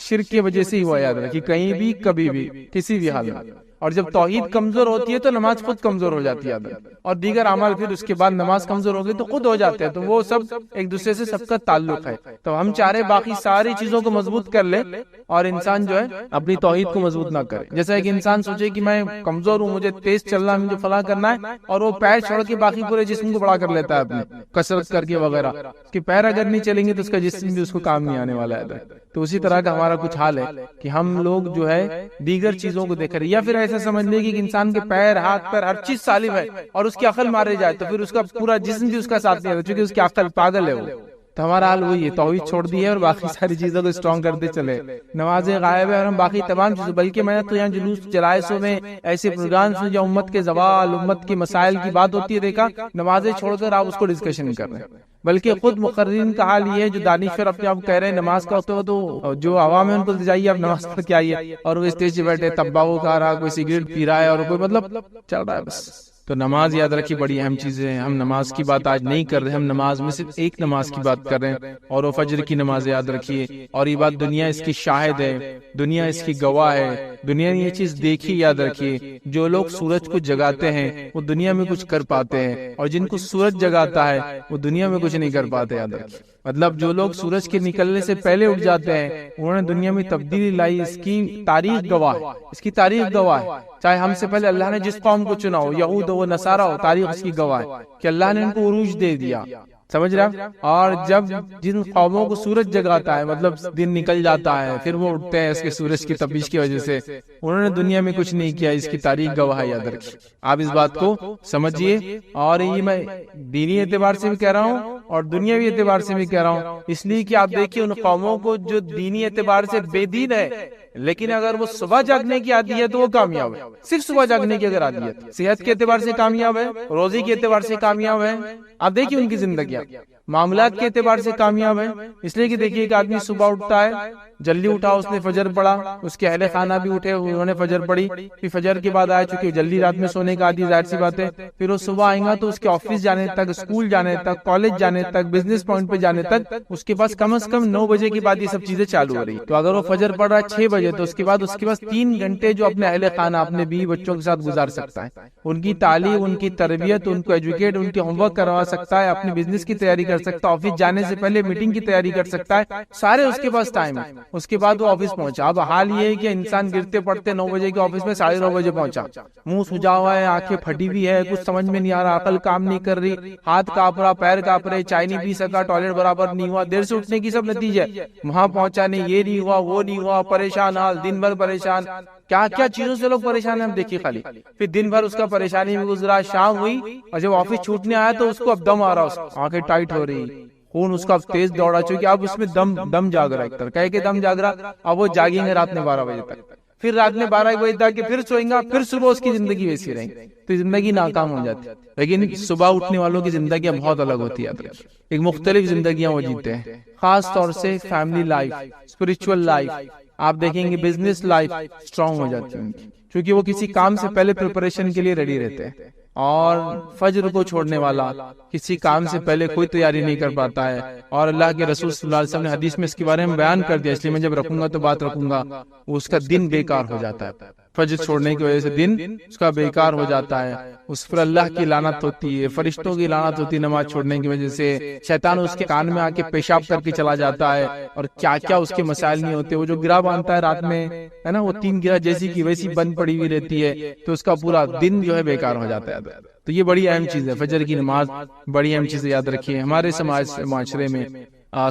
Speaker 2: شرک کی وجہ سے ہی ہوا، یاد رکھیے، کہیں بھی کبھی بھی کسی بھی حال میں۔ اور جب توحید کمزور ہوتی ہے تو نماز خود کمزور ہو جاتی ہے، اور دیگر اعمال پھر اس کے بعد نماز کمزور ہو گئی تو خود ہو جاتے ہیں، تو وہ سب ایک دوسرے سے سب کا تعلق ہے۔ تو ہم چاہ رہے باقی ساری چیزوں کو مضبوط کر لے اور انسان جو ہے اپنی توحید کو مضبوط نہ کرے۔ جیسا کہ انسان سوچے کہ میں کمزور ہوں، مجھے تیز چلنا ہے، مجھے فلاں کرنا ہے، اور وہ پیر چھوڑ کے باقی پورے جسم کو بڑا کر لیتا ہے اپنے کسرت کر کے وغیرہ، کہ پیر اگر نہیں چلیں گے تو اس کا جسم بھی اس کو کام نہیں آنے والا ہے۔ تو اسی طرح کا ہمارا کچھ حال ہے کہ ہم لوگ جو ہے دیگر چیزوں کو دیکھ رہے، یا پھر ایسا سمجھ لے کہ انسان کے پیر، ہاتھ، پیر ہر چیز سالم ہے اور اس کی عقل مارے جائے تو پھر اس کا پورا جسم بھی اس کا ساتھ نہیں ہے، چونکہ اس کی عقل پاگل ہے وہ۔ تو ہمارا حال وہی ہے، توحید چھوڑ دی ہے اور باقی ساری چیزوں کو اسٹرانگ کرتے چلے، نمازیں غائب ہے اور ہم باقی تمام چیزیں، بلکہ میں نے تو یہاں جلوس جلائسوں میں ایسے پروگرامز میں جو امت کے زوال، امت کے مسائل کی بات ہوتی ہے، دیکھا نمازیں چھوڑ کر آپ اس کو ڈسکشن کر رہے ہیں۔ بلکہ خود مقررین کا حال یہ ہے جو دانشور اپنے آپ کہہ رہے ہیں نماز کا ہوتا ہے، تو جو عوام ہے ان کو جائیے آپ نماز پڑھ کے آئیے، اور وہ اسٹیج پہ بیٹھے تمباکو کھا رہا، کوئی سگریٹ پی رہا ہے، اور کوئی مطلب چل رہا ہے بس۔ تو نماز یاد رکھیے بڑی اہم چیز ہے۔ ہم نماز کی بات آج نہیں کر رہے، ہم نماز میں صرف ایک نماز کی بات کر رہے ہیں، اور وہ فجر کی نماز یاد رکھیے۔ اور یہ بات دنیا اس کی شاہد ہے، دنیا اس کی گواہ ہے، دنیا نے یہ چیز دیکھی، یاد رکھیے۔ جو لوگ سورج کو جگاتے ہیں وہ دنیا میں کچھ کر پاتے ہیں، اور جن کو سورج جگاتا ہے وہ دنیا میں کچھ نہیں کر پاتے، یاد رکھیے۔ مطلب جو لوگ سورج کے نکلنے سے پہلے اٹھ جاتے ہیں انہوں نے دنیا میں تبدیلی لائی، اس کی تاریخ گواہ ہے، اس کی تاریخ گواہ ہے۔ چاہے ہم سے پہلے اللہ نے جس قوم کو چنا ہو، یہود ہو نصارہ ہو، تاریخ اس کی گواہ ہے کہ اللہ نے ان کو عروج دے دیا، سمجھ رہا۔ اور جب جن قوموں کو سورج جگاتا ہے، مطلب دن نکل جاتا ہے، پھر وہ اٹھتے ہیں اس کے سورج کی تپش کی وجہ سے، انہوں نے دنیا میں کچھ نہیں کیا، اس کی تاریخ گواہ ہے، یاد رکھیے۔ آپ اس بات کو سمجھیے، اور یہ میں دینی اعتبار سے بھی کہہ رہا ہوں اور دنیاوی اعتبار سے بھی کہہ رہا ہوں، اس لیے کہ آپ دیکھیے ان قوموں کو جو دینی اعتبار سے بے دین ہے، لیکن اگر وہ صبح جاگنے کی عادی ہے تو وہ کامیاب ہے، صرف صبح جاگنے کی اگر عادی ہے، صحت کے اعتبار سے کامیاب ہے، روزی کے اعتبار سے کامیاب ہے، آپ دیکھیے ان کی زندگیاں، معاملات کے اعتبار سے کامیاب ہے۔ اس لیے کہ دیکھیے ایک آدمی صبح اٹھتا ہے، جلدی اٹھا، اس نے فجر پڑھا، اس کے اہل خانہ بھی اٹھے، انہوں نے فجر پڑھی، پھر فجر کے بعد آیا، چونکہ جلدی رات میں سونے کا عادی، ظاہر سی بات ہے، پھر وہ صبح آئیں گا تو اس کے آفس جانے تک، اسکول جانے تک، کالج جانے تک، بزنس پوائنٹ پہ جانے تک اس کے پاس کم از کم 9 بجے کے بعد یہ سب چیزیں چالو ہو رہی۔ تو اگر وہ فجر پڑھ رہا ہے 6 بجے تو اس کے بعد اس کے پاس 3 گھنٹے جو اپنے اہل خانہ، اپنے بیوی بچوں کے ساتھ گزار سکتا ہے، ان کی تعلیم، ان کی تربیت، ان کو ایجوکیٹ، ان کے ہوم ورک کروا سکتا ہے، اپنے بزنس کی تیاری کر سکتا ہے، آفس جانے سے پہلے میٹنگ کی تیاری کر سکتا ہے، سارے اس کے پاس ٹائم ہے۔ اس کے بعد وہ آفس پہنچا۔ اب حال یہ ہے کہ انسان گرتے پڑتے 9 بجے کے آفس میں 9:30 بجے پہنچا، منہ سجا ہوا ہے، آنکھیں پھٹی ہوئی ہے، کچھ سمجھ میں نہیں آ رہا، عقل کام نہیں کر رہی، ہاتھ کانپ رہا، پیر کانپ رہے، چائے نہیں پی سکا، ٹوائلٹ برابر نہیں ہوا، دیر سے اٹھنے کی سب نتیجے، وہاں پہنچا نہیں، یہ نہیں ہوا، وہ نہیں ہوا، پریشان حال، دن بھر پریشان، کیا کیا چیزوں سے لوگ پریشان ہیں ہم دیکھیے خالی۔ پھر دن بھر اس کا پریشانی میں گزرا، شام ہوئی اور جب آفس چھوٹنے آیا تو اس کو اب دم آ رہا، آنکھیں ٹائٹ ہو رہی، خون اس کا تیز دوڑا، چونکہ اب اس میں دم جاگ رہا ہے، ایک طرح کہہ کے دم جاگ رہا، اب وہ جاگیں گے رات میں 12 بجے تک، پھر رات میں 12 بجے تک پھر سوئیں گا، پھر صبح اس کی زندگی ویسی رہے گی، تو زندگی ناکام ہو جاتی ہے۔ لیکن صبح اٹھنے والوں کی زندگیاں بہت الگ ہوتی ہے، ایک مختلف زندگیاں وہ جیتے ہیں، خاص طور سے فیملی لائف، اسپرچول لائف، آپ دیکھیں گے بزنس لائف اسٹرانگ ہو جاتی ہے ان کی، کیونکہ وہ کسی کام سے پہلے پریپریشن کے لیے ریڈی رہتے ہیں، اور فجر کو چھوڑنے والا کسی کام سے پہلے کوئی تیاری نہیں کر پاتا ہے، اور اللہ کے رسول صلی اللہ علیہ وسلم نے حدیث میں اس کے بارے میں بیان کر دیا، اس لیے میں جب رکھوں گا تو بات رکھوں گا، اس کا دن بیکار ہو جاتا ہے، فجر چھوڑنے کی وجہ سے دن اس کا بیکار ہو جاتا ہے، اس پر اللہ کی لعنت ہوتی ہے، فرشتوں کی لعنت ہوتی ہے نماز چھوڑنے کی وجہ سے، شیطان اس کے کان میں آ کے پیشاب کر کے چلا جاتا ہے، اور کیا کیا اس کے مسائل نہیں ہوتے، وہ جو گرہ باندھتا ہے رات میں ہے نا، وہ 3 گرہ جیسی کی ویسی بند پڑی ہوئی رہتی ہے، تو اس کا پورا دن جو ہے بیکار ہو جاتا ہے۔ تو یہ بڑی اہم چیز ہے، فجر کی نماز بڑی اہم چیز، یاد رکھیے۔ ہمارے معاشرے میں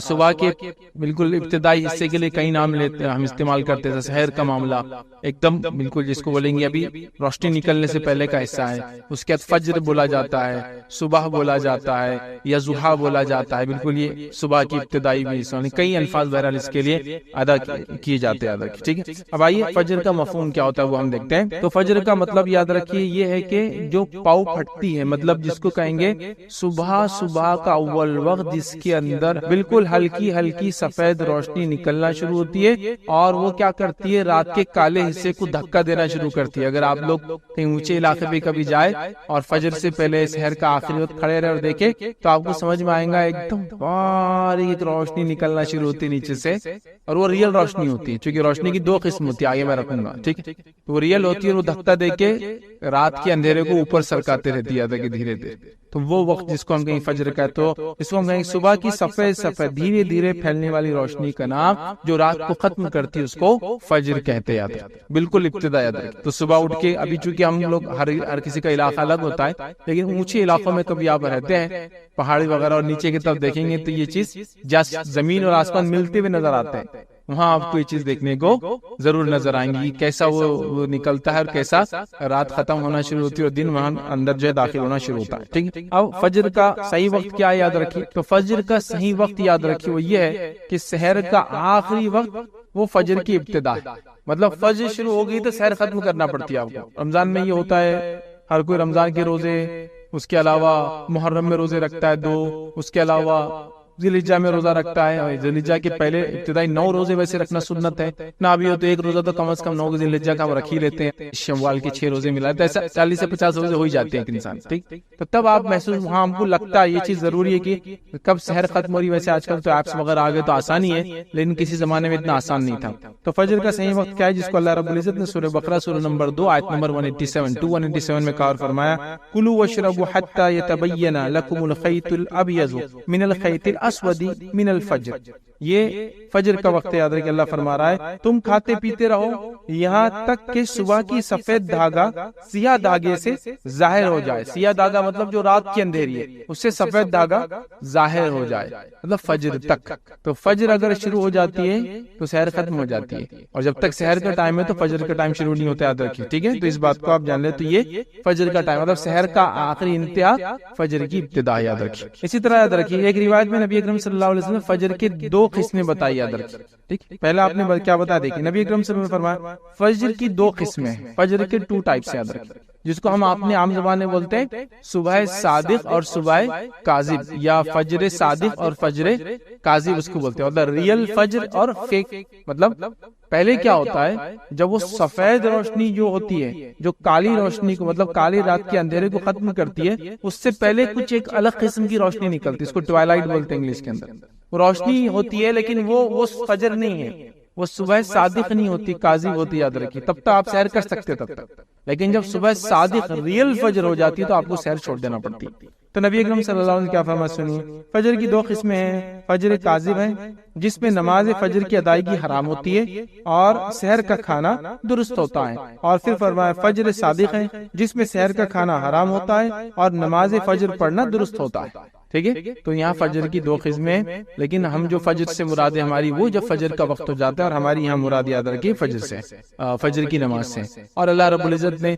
Speaker 2: صبح کے بالکل ابتدائی حصے کے لیے کئی نام لیتے ہیں، ہم استعمال کرتے ہیں، سحر کا معاملہ ایک دم بالکل جس کو بولیں گے ابھی روشنی نکلنے سے پہلے کا حصہ ہے، اس کے بعد فجر بولا جاتا ہے، صبح بولا جاتا ہے، یا ضحیٰ بولا جاتا ہے، بالکل یہ صبح کی ابتدائی بھی حصہ، کئی الفاظ بہرحال اس کے لیے ادا کیے جاتے ہیں، ٹھیک ہے۔ اب آئیے فجر کا مفہوم کیا ہوتا ہے وہ ہم دیکھتے ہیں۔ تو فجر کا مطلب یاد رکھیے یہ ہے کہ جو پاؤ پھٹتی ہے، مطلب جس کو کہیں گے صبح کا اول وقت جس کے اندر بالکل بالکل ہلکی ہلکی سفید روشنی نکلنا شروع ہوتی ہے اور وہ کیا کرتی ہے رات کے کالے حصے کو دھکا دینا شروع کرتی ہے. اگر آپ لوگ کہیں اونچے علاقے پہ کبھی جائے اور فجر سے پہلے سحر کا آخری وقت کھڑے رہے اور دیکھے تو آپ کو سمجھ میں آئے گا ایک دم باریک روشنی نکلنا شروع ہوتی ہے نیچے سے, اور وہ ریئل روشنی ہوتی ہے, چونکہ روشنی کی دو قسم ہوتی ہے, آگے میں رکھوں گا ٹھیک ہے. وہ ریئل ہوتی ہے, وہ دھکا دے کے رات کے اندھیرے کو اوپر سرکاتے رہتی ہے دھیرے دھیرے. تو وہ وقت جس کو ہم کہیں فجر کا, تو اس کو ہم کہیں صبح کی سفید سفید دھیرے دھیرے پھیلنے والی روشنی کا نام جو رات کو ختم کرتی ہے اس کو فجر کہتے ہیں. بالکل ابتدا یاد رکھیں. تو صبح اٹھ کے, ابھی چونکہ ہم لوگ ہر کسی کا علاقہ الگ ہوتا ہے, لیکن اونچے علاقوں میں کبھی آپ رہتے ہیں پہاڑی وغیرہ اور نیچے کی طرف دیکھیں گے تو یہ چیز زمین اور آسمان ملتے ہوئے نظر آتے ہیں. وہاں آپ کو یہ چیز دیکھنے کو ضرور نظر آئیں گی کیسا وہ نکلتا ہے اور کیسا رات ختم ہونا شروع ہوتی ہے اور دن وہاں اندر جو ہے داخل ہونا شروع ہوتا ہے. ٹھیک ہے. اب فجر کا صحیح وقت کیا یاد رکھیے, تو فجر کا صحیح وقت یاد رکھیے وہ یہ ہے کہ سحر کا آخری وقت وہ فجر کی ابتدا ہے. مطلب فجر شروع ہو گئی تو سحر ختم کرنا پڑتی ہے آپ کو. رمضان میں یہ ہوتا ہے, ہر کوئی رمضان کے روزے, اس کے علاوہ محرم میں روزے رکھتا ہے 2, اس کے علاوہ ذی الحجہ میں روزہ رکھتا ہے. ذی الحجہ کے پہلے ابتدائی 9 روزے ویسے رکھنا سنت ہے, نہ بھی ہو تو ایک روزہ تو کم از کم 9 ذی الحجہ کا ہم رکھ ہی لیتے ہیں. شوال کے 6 روزے ملا تو ایسا 40 سے 50 روزے ہو ہی جاتے ہیں ایک انسان. ٹھیک. تو تب آپ محسوس, وہاں ہم کو لگتا ہے یہ چیز ضروری ہے کہ کب سحر ختم ہو رہی. ویسے آج کل تو ایپس وغیرہ آ گئے تو آسانی ہے, لیکن کسی زمانے میں اتنا آسان نہیں تھا. تو فجر کا صحیح وقت کیا ہے, جس کو اللہ رب العزت نے سورہ بقرہ سورہ نمبر 2 آیت نمبر 187 میں کہا اور فرمایا, کلوا واشربوا حتى يتبين لكم الخيط الابيض من الخيط الاسود من الفجر. یہ فجر کا وقت یاد رکھیں. اللہ فرما رہا ہے تم کھاتے پیتے رہو یہاں تک کہ صبح کی سفید دھاگا سیاہ دھاگے سے ظاہر ہو جائے. سیاہ دھاگا مطلب جو رات کی اندھیری ہے اس سے سفید دھاگا ظاہر ہو جائے, مطلب فجر تک. تو فجر اگر شروع ہو جاتی ہے تو سحر ختم ہو جاتی ہے, اور جب تک سحر کا ٹائم ہے تو فجر کا ٹائم شروع نہیں ہوتا, یاد رکھیے. ٹھیک ہے. تو اس بات کو آپ جان لیں. تو یہ فجر کا ٹائم مطلب سحر کا آخری انتہا فجر کی ابتدا, یاد رکھیے. اسی طرح یاد رکھیے ایک روایت میں نبی اکرم صلی اللہ علیہ وسلم نے فجر کے 2 قسمیں بتائی, یاد رکھیے. ٹھیک. پہلا آپ نے کیا بتا دیکھیں, نبی اکرم صلی اللہ علیہ وسلم نے فرمایا فجر کی 2 قسمیں ہیں. فجر کے 2 ٹائپس, یاد رکھیے, جس کو ہم اپنے عام زبان میں بولتے ہیں صبح صادق اور صبح کاذب, یا فجر صادق اور فجر کاذب اس کو بولتے ہیں. مطلب ریئل فجر اور فیک. مطلب پہلے کیا ہوتا ہے, جب وہ سفید روشنی جو ہوتی ہے جو کالی روشنی کو مطلب کالی رات کے اندھیرے کو ختم کرتی ہے, اس سے پہلے کچھ ایک الگ قسم کی روشنی نکلتی ہے, اس کو ٹوائلائٹ بولتے ہیں انگلش کے اندر. وہ روشنی ہوتی ہے لیکن وہ فجر نہیں ہے, وہ صبح صادق نہیں ہوتی, کاذب ہوتی, یاد رکھیے. تب تک آپ سحر کر سکتے تب تک, لیکن جب صبح صادق ریئل فجر ہو جاتی ہے تو آپ کو سحر چھوڑ دینا پڑتی. تو نبی اکرم صلی اللہ علیہ وسلم کیا فرمایا سنیے. فجر کی 2 قسمیں ہیں. فجر کاذب ہے جس میں نماز فجر کی ادائیگی حرام ہوتی ہے اور سحر کا کھانا درست ہوتا ہے. اور پھر فرمایا فجر صادق ہے جس میں سحر کا کھانا حرام ہوتا ہے اور نماز فجر پڑھنا درست ہوتا ہے. ٹھیک ہے. تو یہاں فجر کی 2 قسمیں ہیں, لیکن ہم جو فجر سے مراد ہے ہماری وہ جب فجر کا وقت ہو جاتا ہے, اور ہماری یہاں مراد یاد رکھیے فجر سے, فجر کی نماز سے. اور اللہ رب العزت نے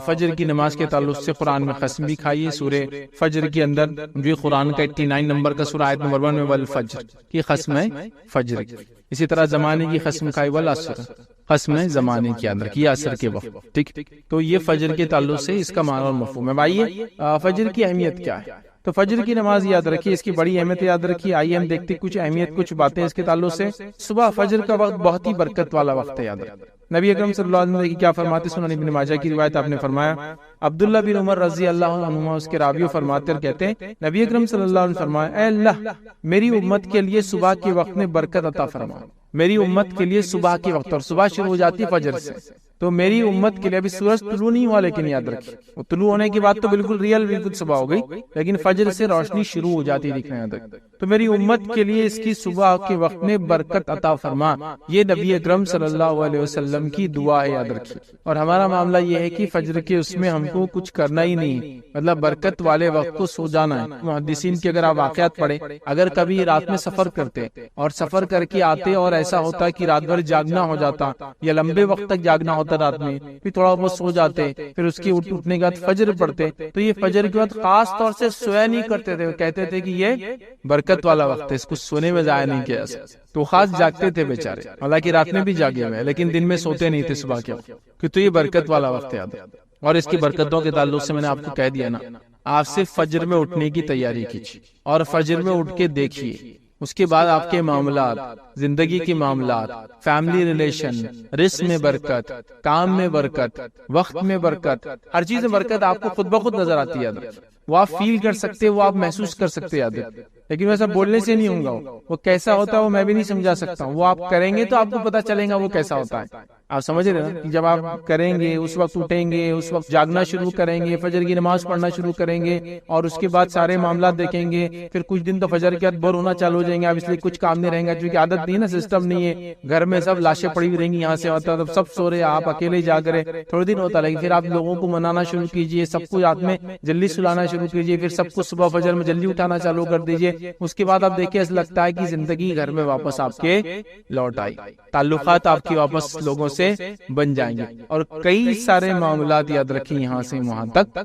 Speaker 2: فجر کی نماز کے تعلق سے قرآن میں قسم بھی کھائی ہے. سورہ فجر کے اندر جو قرآن کا 89 نمبر کا سورہ آیت نمبر 1 میں والفجر کی قسم ہے فجر کی. اسی طرح زمانے کی قسم کھائی والعصر, قسم ہے زمانے کے اندر کی, عصر کے وقت. ٹھیک. تو یہ فجر کے تعلق سے اس کا معنی اور مفہوم ہے. آئیے فجر کی اہمیت کیا ہے. تو فجر کی نماز یاد رکھیے, اس کی بڑی اہمیت یاد رکھیے. آئیے ہم دیکھتے کچھ اہمیت, کچھ باتیں اس کے تعلق سے. صبح فجر کا وقت بہت ہی برکت والا وقت ہے, یاد رکھیے. نبی اکرم صلی اللہ علیہ وسلم کیا فرماتے, سنن ابن ماجہ کی روایت آپ نے فرمایا, عبداللہ بن عمر رضی اللہ عنہما اس کے راوی فرماتے اور کہتے ہیں نبی اکرم صلی اللہ علیہ وسلم فرمایا, اے اللہ میری امت کے لیے صبح کے وقت میں برکت عطا فرما. میری امت کے لیے صبح کے وقت, اور صبح شروع ہو جاتی ہے فجر سے, تو میری امت کے لیے ابھی سورج طلوع نہیں ہوا, لیکن یاد رکھیے وہ طلوع ہونے کی بات تو بالکل ریئل بالکل صبح ہو گئی, لیکن فجر سے روشنی شروع ہو جاتی ہے دکھنا. یاد رکھیں تو میری امت کے لیے اس کی صبح کے وقت میں برکت عطا فرما. یہ نبی اکرم صلی اللہ علیہ وسلم کی دعا ہے, یاد رکھیے. اور ہمارا معاملہ یہ ہے کہ فجر کے اس میں ہم کو کچھ کرنا ہی نہیں, مطلب برکت والے وقت کو سو جانا ہے. محدثین کے اگر آپ واقعات پڑھیں, اگر کبھی رات میں سفر کرتے اور سفر کر کے آتے اور ایسا ہوتا کہ رات بھر جاگنا ہو جاتا یا لمبے وقت تک جاگنا ہوتا رات میں, پھر تھوڑا بہت سو جاتے, پھر اس کی اٹھنے کے بعد فجر پڑھتے, تو یہ فجر کے بعد خاص طور سے سویا نہیں کرتے تھے, کہتے تھے کہ یہ برکت والا وقت ہے, اس کو سونے میں ضائع نہیں کیا. تو خاص جاگتے تھے بیچارے, حالانکہ رات میں بھی جاگے ہوئے, لیکن دن میں سوتے نہیں تھے صبح کے وقت, کہ تو یہ برکت والا وقت ہے. اور اس کی برکتوں کے تعلق سے میں نے آپ کو کہہ دیا نا, آپ صرف فجر میں اٹھنے کی تیاری کیجیے اور فجر میں اٹھ کے دیکھیے اس کے بعد آپ کے معاملات، زندگی کے معاملات، فیملی ریلیشن، رزق میں برکت، کام میں برکت، وقت میں برکت، ہر چیز میں برکت آپ کو خود بخود نظر آتی ہے. وہ آپ فیل کر سکتے، وہ آپ محسوس کر سکتے ہیں. لیکن ویسا بولنے سے نہیں ہوگا. وہ کیسا ہوتا ہے وہ میں بھی نہیں سمجھا سکتا ہوں. وہ آپ کریں گے تو آپ کو پتا چلے گا وہ کیسا ہوتا ہے. آپ سمجھ رہے ہیں؟ جب آپ کریں گے اس وقت اٹھیں گے، اس وقت جاگنا شروع کریں گے، فجر کی نماز پڑھنا شروع کریں گے، اور اس کے بعد سارے معاملات دیکھیں گے. پھر کچھ دن تو فجر کے بعد بور ہونا چالو ہو جائیں گے. اب اس لیے کچھ کام نہیں رہیں گا، کیونکہ عادت نہیں ہے نا، سسٹم نہیں ہے. گھر میں سب لاشیں پڑی ہوئی رہیں گی، یہاں سے ہوتا ہے سب سو رہے، آپ اکیلے جاگ رہے. تھوڑے دن ہوتا ہے، پھر آپ لوگوں کو منانا شروع کیجئے، سب کو رات میں جلدی سلانا شروع کیجئے، پھر سب کو صبح فجر میں جلدی اٹھانا چالو کر دیجئے. اس کے بعد آپ دیکھیں ایسا لگتا ہے کہ زندگی گھر میں واپس آپ کے لوٹ آئی، تعلقات آپ کی واپس لوگوں سے بن جائیں گے، اور کئی سارے معاملات یاد رکھیں یہاں سے وہاں تک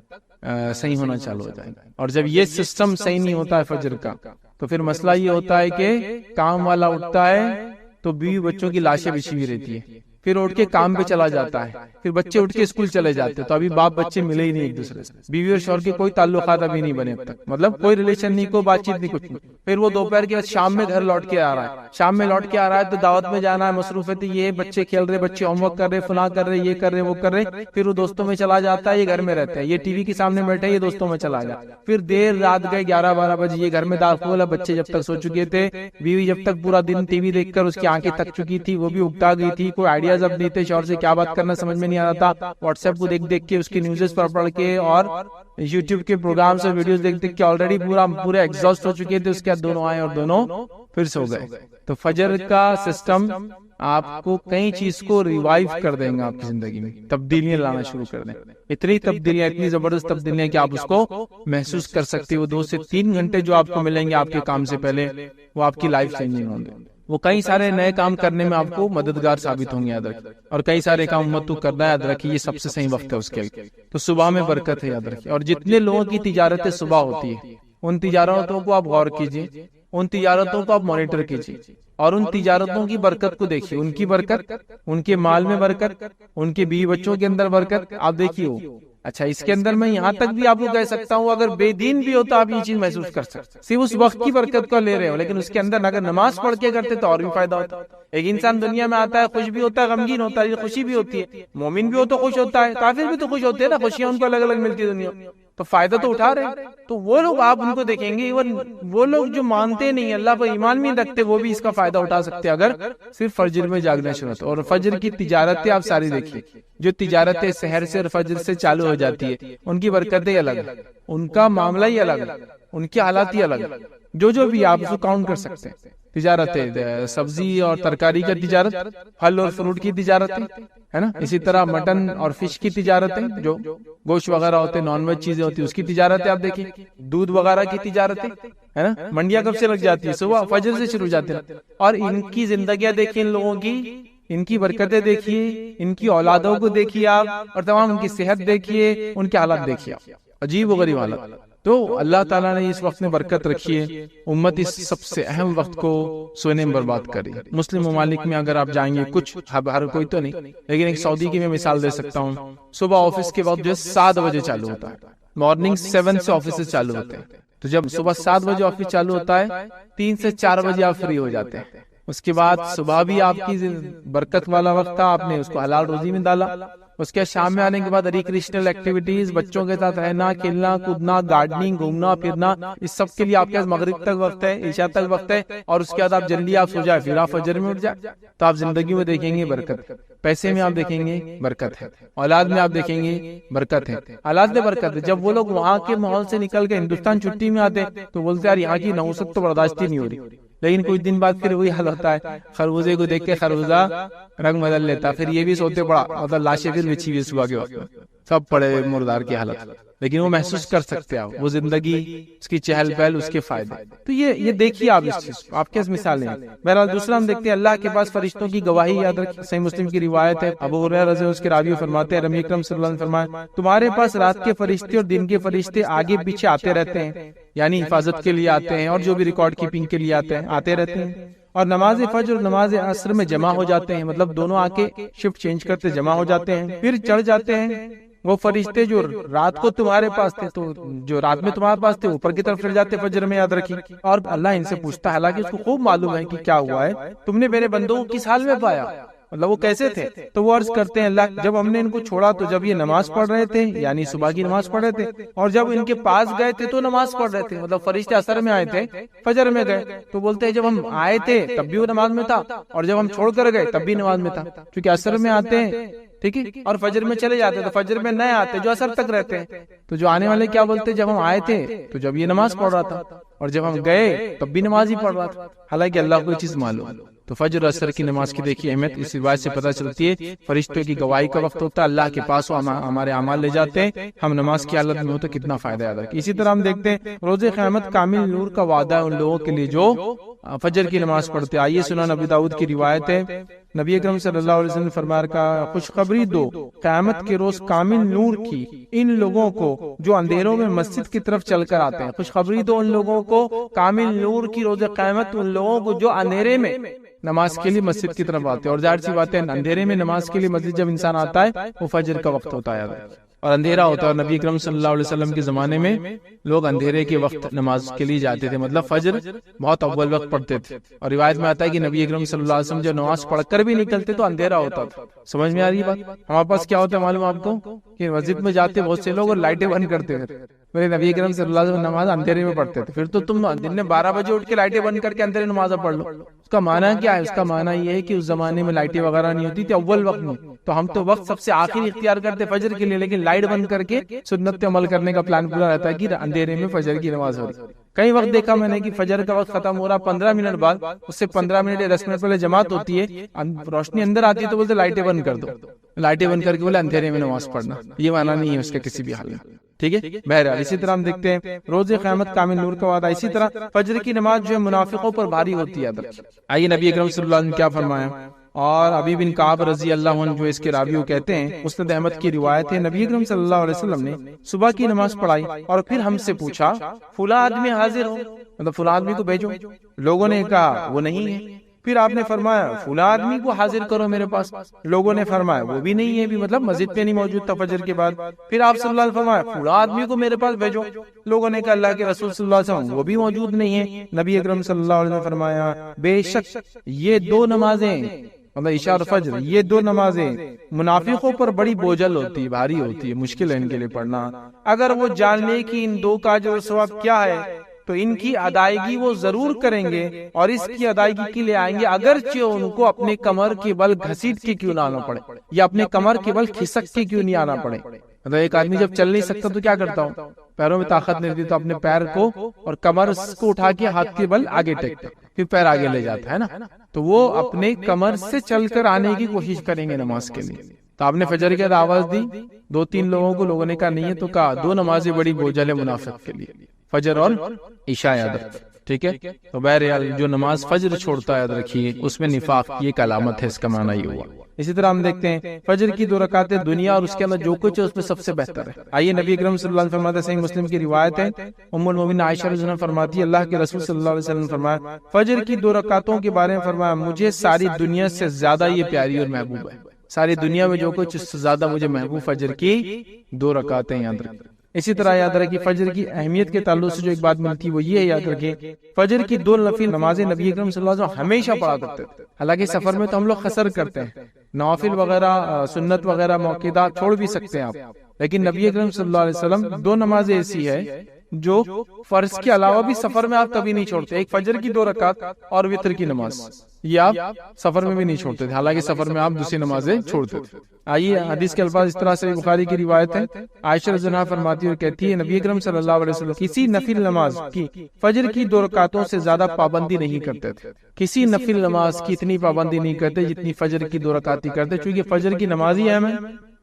Speaker 2: صحیح ہونا چالو ہو جائیں گے. اور جب یہ سسٹم صحیح نہیں ہوتا ہے فجر کا، تو پھر مسئلہ یہ ہوتا ہے کہ کام والا اٹھتا ہے تو بیوی بچوں کی لاشیں بچھی ہوئی رہتی ہے، پھر اٹھ کے کام پہ چلا جاتا ہے، پھر بچے اٹھ کے اسکول چلے جاتے ہیں. تو ابھی باپ بچے ملے ہی نہیں ایک دوسرے سے، بیوی اور شوہر کے کوئی تعلقات ابھی نہیں بنے اب تک، مطلب کوئی ریلیشن نہیں، کوئی بات چیت نہیں، کچھ نہیں. پھر وہ دوپہر کے بعد شام میں گھر لوٹ کے آ رہا ہے، شام میں لوٹ کے آ رہا ہے تو دعوت میں جانا ہے، مصروفیت یہ، بچے کھیل رہے، بچے ہوم ورک کر رہے، فلاں کر رہے، یہ کر رہے، وہ کر رہے. پھر وہ دوستوں میں چلا جاتا ہے، یہ گھر میں رہتا ہے، یہ ٹی وی کے سامنے بیٹھا ہے، یہ دوستوں میں چلا گیا. پھر دیر رات گئے 11-12 بجے، یہ گھر میں داخل، بچے جب تک سو چکے تھے، بیوی جب تک پورا دن ٹی وی دیکھ کر اس کی آنکھیں تک چکی تھی، وہ بھی اکتا گئی تھی. کوئی آئیڈیاز اب نہیں تھے، شوہر سے کیا بات کرنا سمجھ میں نہیں آ رہا تھا. واٹس ایپ کو دیکھ دیکھ کے، اس کی نیوزز پڑھ کے، اور یوٹیوب کے پروگرامز اور ویڈیوز دیکھ دیکھ کے آلریڈی پورے ایگزاسٹ ہو چکے تھے. اس کے بعد دونوں آئے اور دونوں پھر سو گئے. تو فجر کا سسٹم آپ کو کئی چیز کو ریوائیو کر دیں گا، آپ کی زندگی میں تبدیلیاں لانا شروع کر دیں. اتنی تبدیلیاں، اتنی زبردست تبدیلیاں کہ آپ اس کو محسوس کر سکتے ہو. 2 سے 3 گھنٹے جو آپ کو ملیں گے آپ کے کام سے پہلے، وہ آپ کی لائف چینجنگ ہوں گے. وہ کئی سارے نئے کام کرنے میں آپ کو مددگار ثابت ہوں گے، یاد رکھیے. اور کئی سارے کام امت کو کرنا ہے، یاد رکھیے. یہ سب سے صحیح وقت ہے اس کے لیے. تو صبح میں برکت ہے، یاد رکھیے. اور جتنے لوگوں کی تجارتیں صبح ہوتی ہے، ان تجارتوں کو آپ غور کیجیے، ان تجارتوں کو آپ مانیٹر کیجیے، اور ان تجارتوں کی برکت کو دیکھیے. ان کی برکت، ان کے مال میں برکت، ان کے بیوی بچوں کے اندر برکت آپ دیکھیے. اچھا، اس کے اندر میں یہاں تک بھی آپ کو کہہ سکتا ہوں، اگر بے دین بھی ہو تو آپ یہ چیز محسوس کر سکتے. صرف اس وقت کی برکت کو لے رہے ہو، لیکن اس کے اندر اگر نماز پڑھ کے کرتے تو اور بھی فائدہ ہوتا. ایک انسان دنیا میں آتا ہے، خوش بھی ہوتا ہے، غمگین ہوتا ہے. خوشی بھی ہوتی ہے، مومن بھی ہو تو خوش ہوتا ہے، کافر بھی تو خوش ہوتے ہیں نا. خوشیاں ان کو الگ الگ ملتی ہے دنیا، تو فائدہ تو اٹھا رہے ہیں. تو وہ لوگ آپ ان کو دیکھیں گے، وہ لوگ جو مانتے نہیں، اللہ پر ایمان نہیں رکھتے، وہ بھی اس کا فائدہ اٹھا سکتے ہیں اگر صرف فجر میں جاگنا شروع ہوتا. اور فجر کی تجارتیں آپ ساری دیکھیے، جو تجارتیں سحر سے اور فجر سے چالو ہو جاتی ہے، ان کی برکتیں الگ ہیں، ان کا معاملہ ہی الگ ہے، ان کی حالات ہی الگ ہے. جو بھی آپ اس کو کاؤنٹ کر سکتے ہیں. تجارتیں، سبزی اور ترکاری کا تجارت، پھل اور فروٹ کی تجارتیں، ہے نا. اسی طرح مٹن اور فش کی تجارتیں، جو گوشت وغیرہ ہوتے، نان ویج چیزیں ہوتی، اس کی تجارتیں آپ دیکھیں. دودھ وغیرہ کی تجارتیں، ہے نا. منڈیاں کب سے لگ جاتی ہے؟ صبح فجر سے شروع ہو جاتے ہیں. اور ان کی زندگیاں دیکھیں، ان لوگوں کی، ان کی برکتیں دیکھیے، ان کی اولادوں کو دیکھیے آپ، اور تمام ان کی صحت دیکھیے، ان کے حالات دیکھیے آپ، عجیب و غریب حالات. تو اللہ تعالیٰ نے اس وقت میں برکت رکھی ہے. امت اس سب سے اہم وقت کو سونے میں برباد کری. مسلم ممالک میں اگر آپ جائیں گے، کچھ ہر کوئی تو نہیں، لیکن ایک سعودی کی میں مثال دے سکتا ہوں. صبح آفس کے وقت جو 7 بجے چالو ہوتا ہے، مارننگ 7 سے آفس چالو ہوتے ہیں. تو جب صبح 7 بجے آفس چالو ہوتا ہے، 3 سے 4 بجے آپ فری ہو جاتے ہیں. اس کے بعد صبح بھی آپ کی برکت والا وقت تھا، آپ نے اس کو حلال روزی میں ڈالا. اس کے شام میں آنے کے بعد ریکریشنل ایکٹیویٹیز، بچوں کے ساتھ رہنا، کھیلنا کودنا، گارڈننگ، گھومنا پھرنا، اس سب کے لیے آپ کے پاس مغرب تک وقت ہے، عشاء تک وقت ہے. اور اس کے بعد آپ جلدی آپ سو جائے، پھر آپ فجر میں اٹھ جائے. تو آپ زندگی میں دیکھیں گے برکت. پیسے میں آپ دیکھیں گے برکت ہے، اولاد میں آپ دیکھیں گے برکت ہے، حالات میں برکت ہے. جب وہ لوگ وہاں کے ماحول سے نکل کے ہندوستان چھٹی میں آتے تو بولتے یار یہاں کی نوسط تو برداشت ہی نہیں ہو رہی. لیکن کچھ دن بعد پھر وہی حل ہوتا ہے. خربوزے کو دیکھ کے خربوزہ رنگ بدل لیتا، پھر یہ بھی سوتے پڑا، مطلب لاشیں پھر بچھی ہوئی صبح کے وقت، سب پڑے مردار کی حالت. لیکن وہ محسوس کر سکتے ہیں آپ، وہ زندگی، اس کی چہل پہل، اس کے فائدے. تو یہ دیکھیے آپ اس چیز کو، آپ کیس مثالیں ہیں. بہرحال دوسرا ہم دیکھتے ہیں اللہ کے پاس فرشتوں کی گواہی. یاد رکھیں، صحیح مسلم کی روایت ہے، ابو ہریرہ رضی اللہ عنہ اس کے راوی فرماتے ہیں، نبی اکرم صلی اللہ علیہ وسلم فرمایا، تمہارے پاس رات کے فرشتے اور دن کے فرشتے آگے پیچھے آتے رہتے ہیں، یعنی حفاظت کے لیے آتے ہیں، اور جو بھی ریکارڈ کیپنگ کے لیے آتے رہتے ہیں. اور نماز فجر اور نماز عصر میں جمع ہو جاتے ہیں، مطلب دونوں آ کے شفٹ چینج کرتے جمع ہو جاتے ہیں، پھر چڑھ جاتے ہیں وہ فرشتے جو رات کو تمہارے پاس تھے، تو جو رات میں تمہارے پاس تھے اوپر کی طرف چڑھ جاتے فجر میں، یاد رکھیے. اور اللہ ان سے پوچھتا ہے، حالانکہ اس کو خوب معلوم ہے کہ کیا ہوا ہے، تم نے میرے بندوں کو کس حال میں پایا، مطلب وہ کیسے تھے. تو وہ عرض کرتے ہیں اللہ جب ہم نے ان کو چھوڑا تو جب یہ نماز پڑھ رہے تھے، یعنی صبح کی نماز پڑھ رہے تھے، اور جب ان کے پاس گئے تھے تو نماز پڑھ رہے تھے. مطلب فرشتے اثر میں آئے تھے، فجر میں گئے. تو بولتے ہیں جب ہم آئے تھے تب بھی وہ نماز میں تھا، اور جب ہم چھوڑ کر گئے تب بھی نماز میں تھا. کیونکہ اثر میں آتے ہیں، ٹھیک ہے، اور فجر میں چلے جاتے، تو فجر میں نئے آتے جو اثر تک رہتے ہیں. تو جو آنے والے کیا بولتے ہیں، جب ہم آئے تھے تو جب یہ نماز پڑھ رہا تھا، اور جب ہم گئے تب بھی نماز ہی پڑھ رہا تھا. حالانکہ اللہ کو یہ چیز معلوم. تو فجر اثر کی نماز کی دیکھیے اہمیت اس روایت سے پتہ چلتی ہے. فرشتوں کی گواہی کا وقت ہوتا ہے، اللہ کے پاس وہ ہمارے اعمال لے جاتے ہیں، ہم نماز کی حالت میں ہو تو کتنا فائدہ یاد رکھیں. اسی طرح ہم دیکھتے ہیں روز قیامت کامل نور کا وعدہ ہے ان لوگوں کے لیے جو فجر کی نماز پڑھتے. آئیے سنن ابی داؤد کی روایت ہے، نبی اکرم صلی اللہ علیہ وسلم نے فرمایا کا خوشخبری دو قیامت کے روز کامل نور کی ان لوگوں کو جو اندھیروں میں مسجد کی طرف چل کر آتے ہیں. خوشخبری دو ان لوگوں کو کامل نور کی روز قیامت، ان لوگوں کو جو اندھیرے میں نماز کے لیے مسجد کی طرف آتے ہیں. اور ظاہر سی بات ہے اندھیرے میں نماز کے لیے مسجد جب انسان آتا ہے وہ فجر کا وقت ہوتا ہے اور اندھیرا ہوتا ہے. اور نبی اکرم صلی اللہ علیہ وسلم کے زمانے میں لوگ اندھیرے کے وقت نماز کے لیے جاتے تھے، مطلب فجر بہت اول وقت پڑھتے تھے. اور روایت میں آتا ہے کہ نبی اکرم صلی اللہ علیہ وسلم جب نماز پڑھ کر بھی نکلتے تو اندھیرا ہوتا تھا. سمجھ میں آ رہی بات؟ ہمارے پاس کیا ہوتا ہے معلوم آپ کو، کہ مسجد میں جاتے بہت سے لوگ اور لائٹیں بند کرتے تھے. میرے نبی اکرم صلی اللہ علیہ وسلم نماز اندھیرے میں پڑھتے تھے. پھر تو تم دن میں 12 بجے اٹھ کے لائٹیں بند کر کے اندھیرے نماز پڑھ لو. اس کا معنی کیا ہے؟ اس کا معنی یہ ہے کہ اس زمانے میں لائٹیں وغیرہ نہیں ہوتی تھی اول وقت میں، تو ہم تو وقت سب سے آخری اختیار کرتے فجر کے لیے، لیکن لائٹ بند کر کے سنت پہ عمل کرنے کا پلان پورا رہتا ہے کہ اندھیرے میں فجر کی نماز ہو رہی. کئی وقت دیکھا میں نے کہ فجر کا وقت ختم ہو رہا 15 منٹ بعد، اس سے 15 منٹ یا 10 منٹ پہلے جماعت ہوتی ہے، روشنی اندر آتی ہے تو بولتے لائٹیں بند کر دو، لائٹیں بند کر کے بولے اندھیرے میں نماز پڑھنا. یہ معنی نہیں ہے اس کا کسی بھی حال میں، ٹھیک ہے. بہرحال اسی طرح ہم دیکھتے ہیں روز قیامت کامل نور کا وعدہ. اسی طرح فجر کی نماز جو ہے منافقوں پر بھاری ہوتی ہے. آئیے نبی اکرم صلی اللہ علیہ وسلم نے کیا فرمایا. اور ابی بن کعب رضی اللہ عنہ جو اس کے راوی کہتے ہیں، مسند احمد کی روایت ہے، نبی اکرم صلی اللہ علیہ وسلم نے صبح کی نماز پڑھائی اور پھر ہم سے پوچھا فلاں آدمی حاضر ہو، مطلب فلاں آدمی کو بھیجو. لوگوں نے کہا وہ نہیں ہے. پھر آپ نے فرمایا فلاں آدمی کو حاضر کرو میرے پاس. لوگوں نے فرمایا وہ بھی نہیں ہے، بھی مطلب مسجد پہ نہیں موجود تھا فجر کے بعد. پھر آپ صلی اللہ علیہ وسلم فرمایا فلاں آدمی کو میرے پاس بھیجو. لوگوں نے کہا اللہ کے رسول صلی اللہ علیہ وسلم وہ بھی موجود نہیں ہے. نبی اکرم صلی اللہ علیہ وسلم نے فرمایا بے شک یہ دو نمازیں، مطلب عشاء اور فجر، یہ دو نمازیں منافقوں پر بڑی بوجھل ہوتی ہے، بھاری ہوتی ہے، مشکل ہے ان کے لیے پڑھنا. اگر وہ جان لے کہ ان دو کا جو ثواب کیا ہے تو ان کی ادائیگی وہ ضرور کریں گے اور اس کی ادائیگی کے لیے آئیں گے، اگرچہ ان کو اپنے کمر کے بل گھسیٹ کے کیوں نہ آنا پڑے یا اپنے کمر کے بل کھسک کے کیوں نہیں آنا پڑے. مطلب ایک آدمی جب چل نہیں سکتا تو کیا کرتا ہوں، پیروں میں طاقت نہیں رہتی تو اپنے پیر کو اور کمر کو اٹھا کے ہاتھ کے بل آگے ٹیکتا، پھر پیر آگے لے جاتا ہے نا. تو وہ اپنے کمر سے چل کر آنے کی کوشش کریں گے نماز کے لیے. تو آپ نے فجر کے آواز دی 2-3 لوگوں کو، لوگوں نے کہا نہیں ہے، تو کہا دو نمازیں بڑی بوجھل ہے منافق کے لیے، فجر اور عشاء، یاد رکھ، ٹھیک ہے. تو بہرحال جو نماز فجر چھوڑتا ہے یاد رکھیے اس میں نفاق کی ایک علامت ہے، اس کا معنی یہ ہوا. اسی طرح ہم دیکھتے ہیں فجر کی 2 رکعتیں دنیا اور اس کے اندر جو کچھ ہے اس میں سب سے بہتر ہے. آئیے نبی اکرم صلی اللہ علیہ وسلم فرماتے ہیں، صحیح مسلم کی روایت ہے، ام المؤمنین عائشہ رضی اللہ عنہا فرماتی ہے اللہ کے رسول صلی اللہ علیہ وسلم نے فرمایا فجر کی 2 رکعتوں کے بارے میں فرمایا مجھے ساری دنیا سے زیادہ یہ پیاری اور محبوب ہے. ساری دنیا میں جو کچھ اس سے زیادہ مجھے محبوب فجر کی 2 رکعتیں، یاد رکھیں. اسی طرح یاد رکھیں فجر کی اہمیت کے تعلق سے جو ایک بات ملتی ہے وہ یہ ہے، یاد رکھیں فجر کی 2 نفل نمازیں نبی اکرم صلی اللہ علیہ وسلم ہمیشہ پڑھا کرتے تھے. حالانکہ سفر میں تو ہم لوگ خسر کرتے ہیں، نوافل وغیرہ سنت وغیرہ موقعات چھوڑ بھی سکتے ہیں آپ، لیکن نبی اکرم صلی اللہ علیہ وسلم 2 نمازیں ایسی ہے جو فرض کے علاوہ بھی سفر میں آپ کبھی نہیں چھوڑتے. ایک فجر کی 2 رکعت اور وتر کی نماز، یہ آپ سفر میں بھی نہیں چھوڑتے تھے، حالانکہ سفر میں آپ دوسری نمازیں چھوڑتے تھے. آئیے حدیث کے الفاظ اس طرح سے بخاری کی روایت ہے، عائشہ رضی اللہ عنہا فرماتی اور کہتی ہے نبی اکرم صلی اللہ علیہ وسلم کسی نفل نماز کی فجر کی 2 رکعتوں سے زیادہ پابندی نہیں کرتے تھے. کسی نفل نماز کی اتنی پابندی نہیں کرتے جتنی فجر کی 2 رکعت کرتے، چونکہ فجر کی نماز ہی اہم ہے،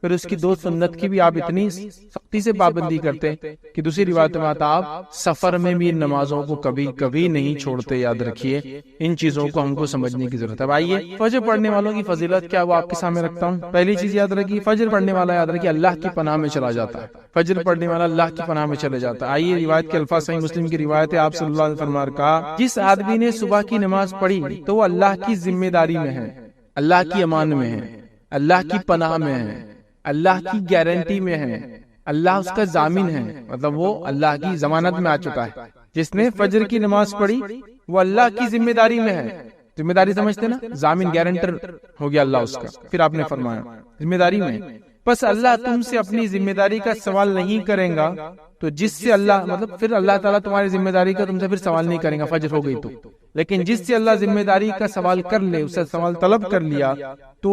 Speaker 2: پھر اس کی 2 سنت کی بھی آپ اتنی سختی سے پابندی کرتے کہ دوسری روایت میں آتا آپ سفر میں بھی ان نمازوں کو کبھی کبھی نہیں چھوڑتے. یاد رکھیے ان چیزوں کو ہم کو سمجھنے کی ضرورت ہے. آئیے فجر پڑھنے والوں کی فضیلت کیا وہ آپ کے سامنے رکھتا ہوں. پہلی چیز یاد رکھیے فجر پڑھنے والا یاد رکھیے اللہ کی پناہ میں چلا جاتا ہے. فجر پڑھنے والا اللہ کی پناہ میں چلے جاتا ہے. آئیے روایت کے الفاظ صحیح مسلم کی روایت ہے، آپ صلی اللہ علیہ وسلم نے کہا جس آدمی نے صبح کی نماز پڑھی تو وہ اللہ کی ذمہ داری میں ہے، اللہ کی امان میں ہے، اللہ کی پناہ میں ہے، اللہ کی گارنٹی میں ہے، اللہ اس کا ضامن ہے، مطلب وہ اللہ کی ضمانت میں آ چکا ہے۔ جس نے فجر کی نماز پڑھی وہ اللہ کی ذمہ داری میں ہے۔ ذمہ داری سمجھتے نا، ضامن گارنٹر ہو گیا اللہ اس کا۔ پھر آپ نے فرمایا ذمہ داری میں، بس اللہ تم سے اپنی ذمہ داری کا سوال نہیں کرے گا، تو جس سے اللہ مطلب پھر اللہ تعالیٰ تمہاری ذمہ داری کا تم سے پھر سوال نہیں کرے گا فجر ہو گئی تو، لیکن جس سے اللہ ذمہ داری کا سوال کر لے، اس سے سوال طلب کر لیا، تو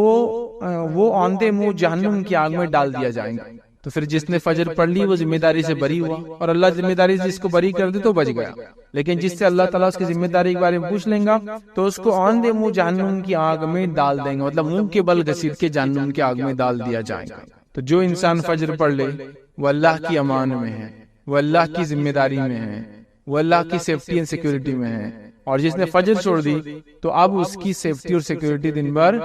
Speaker 2: وہ آندے منہ جہنم کی آگ میں ڈال دیا جائے گا۔ تو پھر جس نے فجر پڑھ لی وہ ذمہ داری سے بری ہوا، اور اللہ ذمہ داری سے جس کو بری کر دے تو بچ گیا۔ لیکن جس سے اللہ تعالیٰ اس کی ذمہ داری کے بارے میں پوچھ لیں گا تو اس کو آندے منہ جہنم کی آگ میں ڈال دیں گے، مطلب منہ کے بل گھسیٹ کے جہنم کی آگ میں ڈال دیا جائے گا۔ تو جو انسان فجر پڑھ لے وہ اللہ کی امان میں ہے، وہ اللہ کی ذمہ داری میں ہے، وہ اللہ کی سیفٹی اینڈ سیکیورٹی میں ہے، اور جس نے فجر چھوڑ دی تو اب اس کی سیفٹی اور سیکیورٹی دن بھر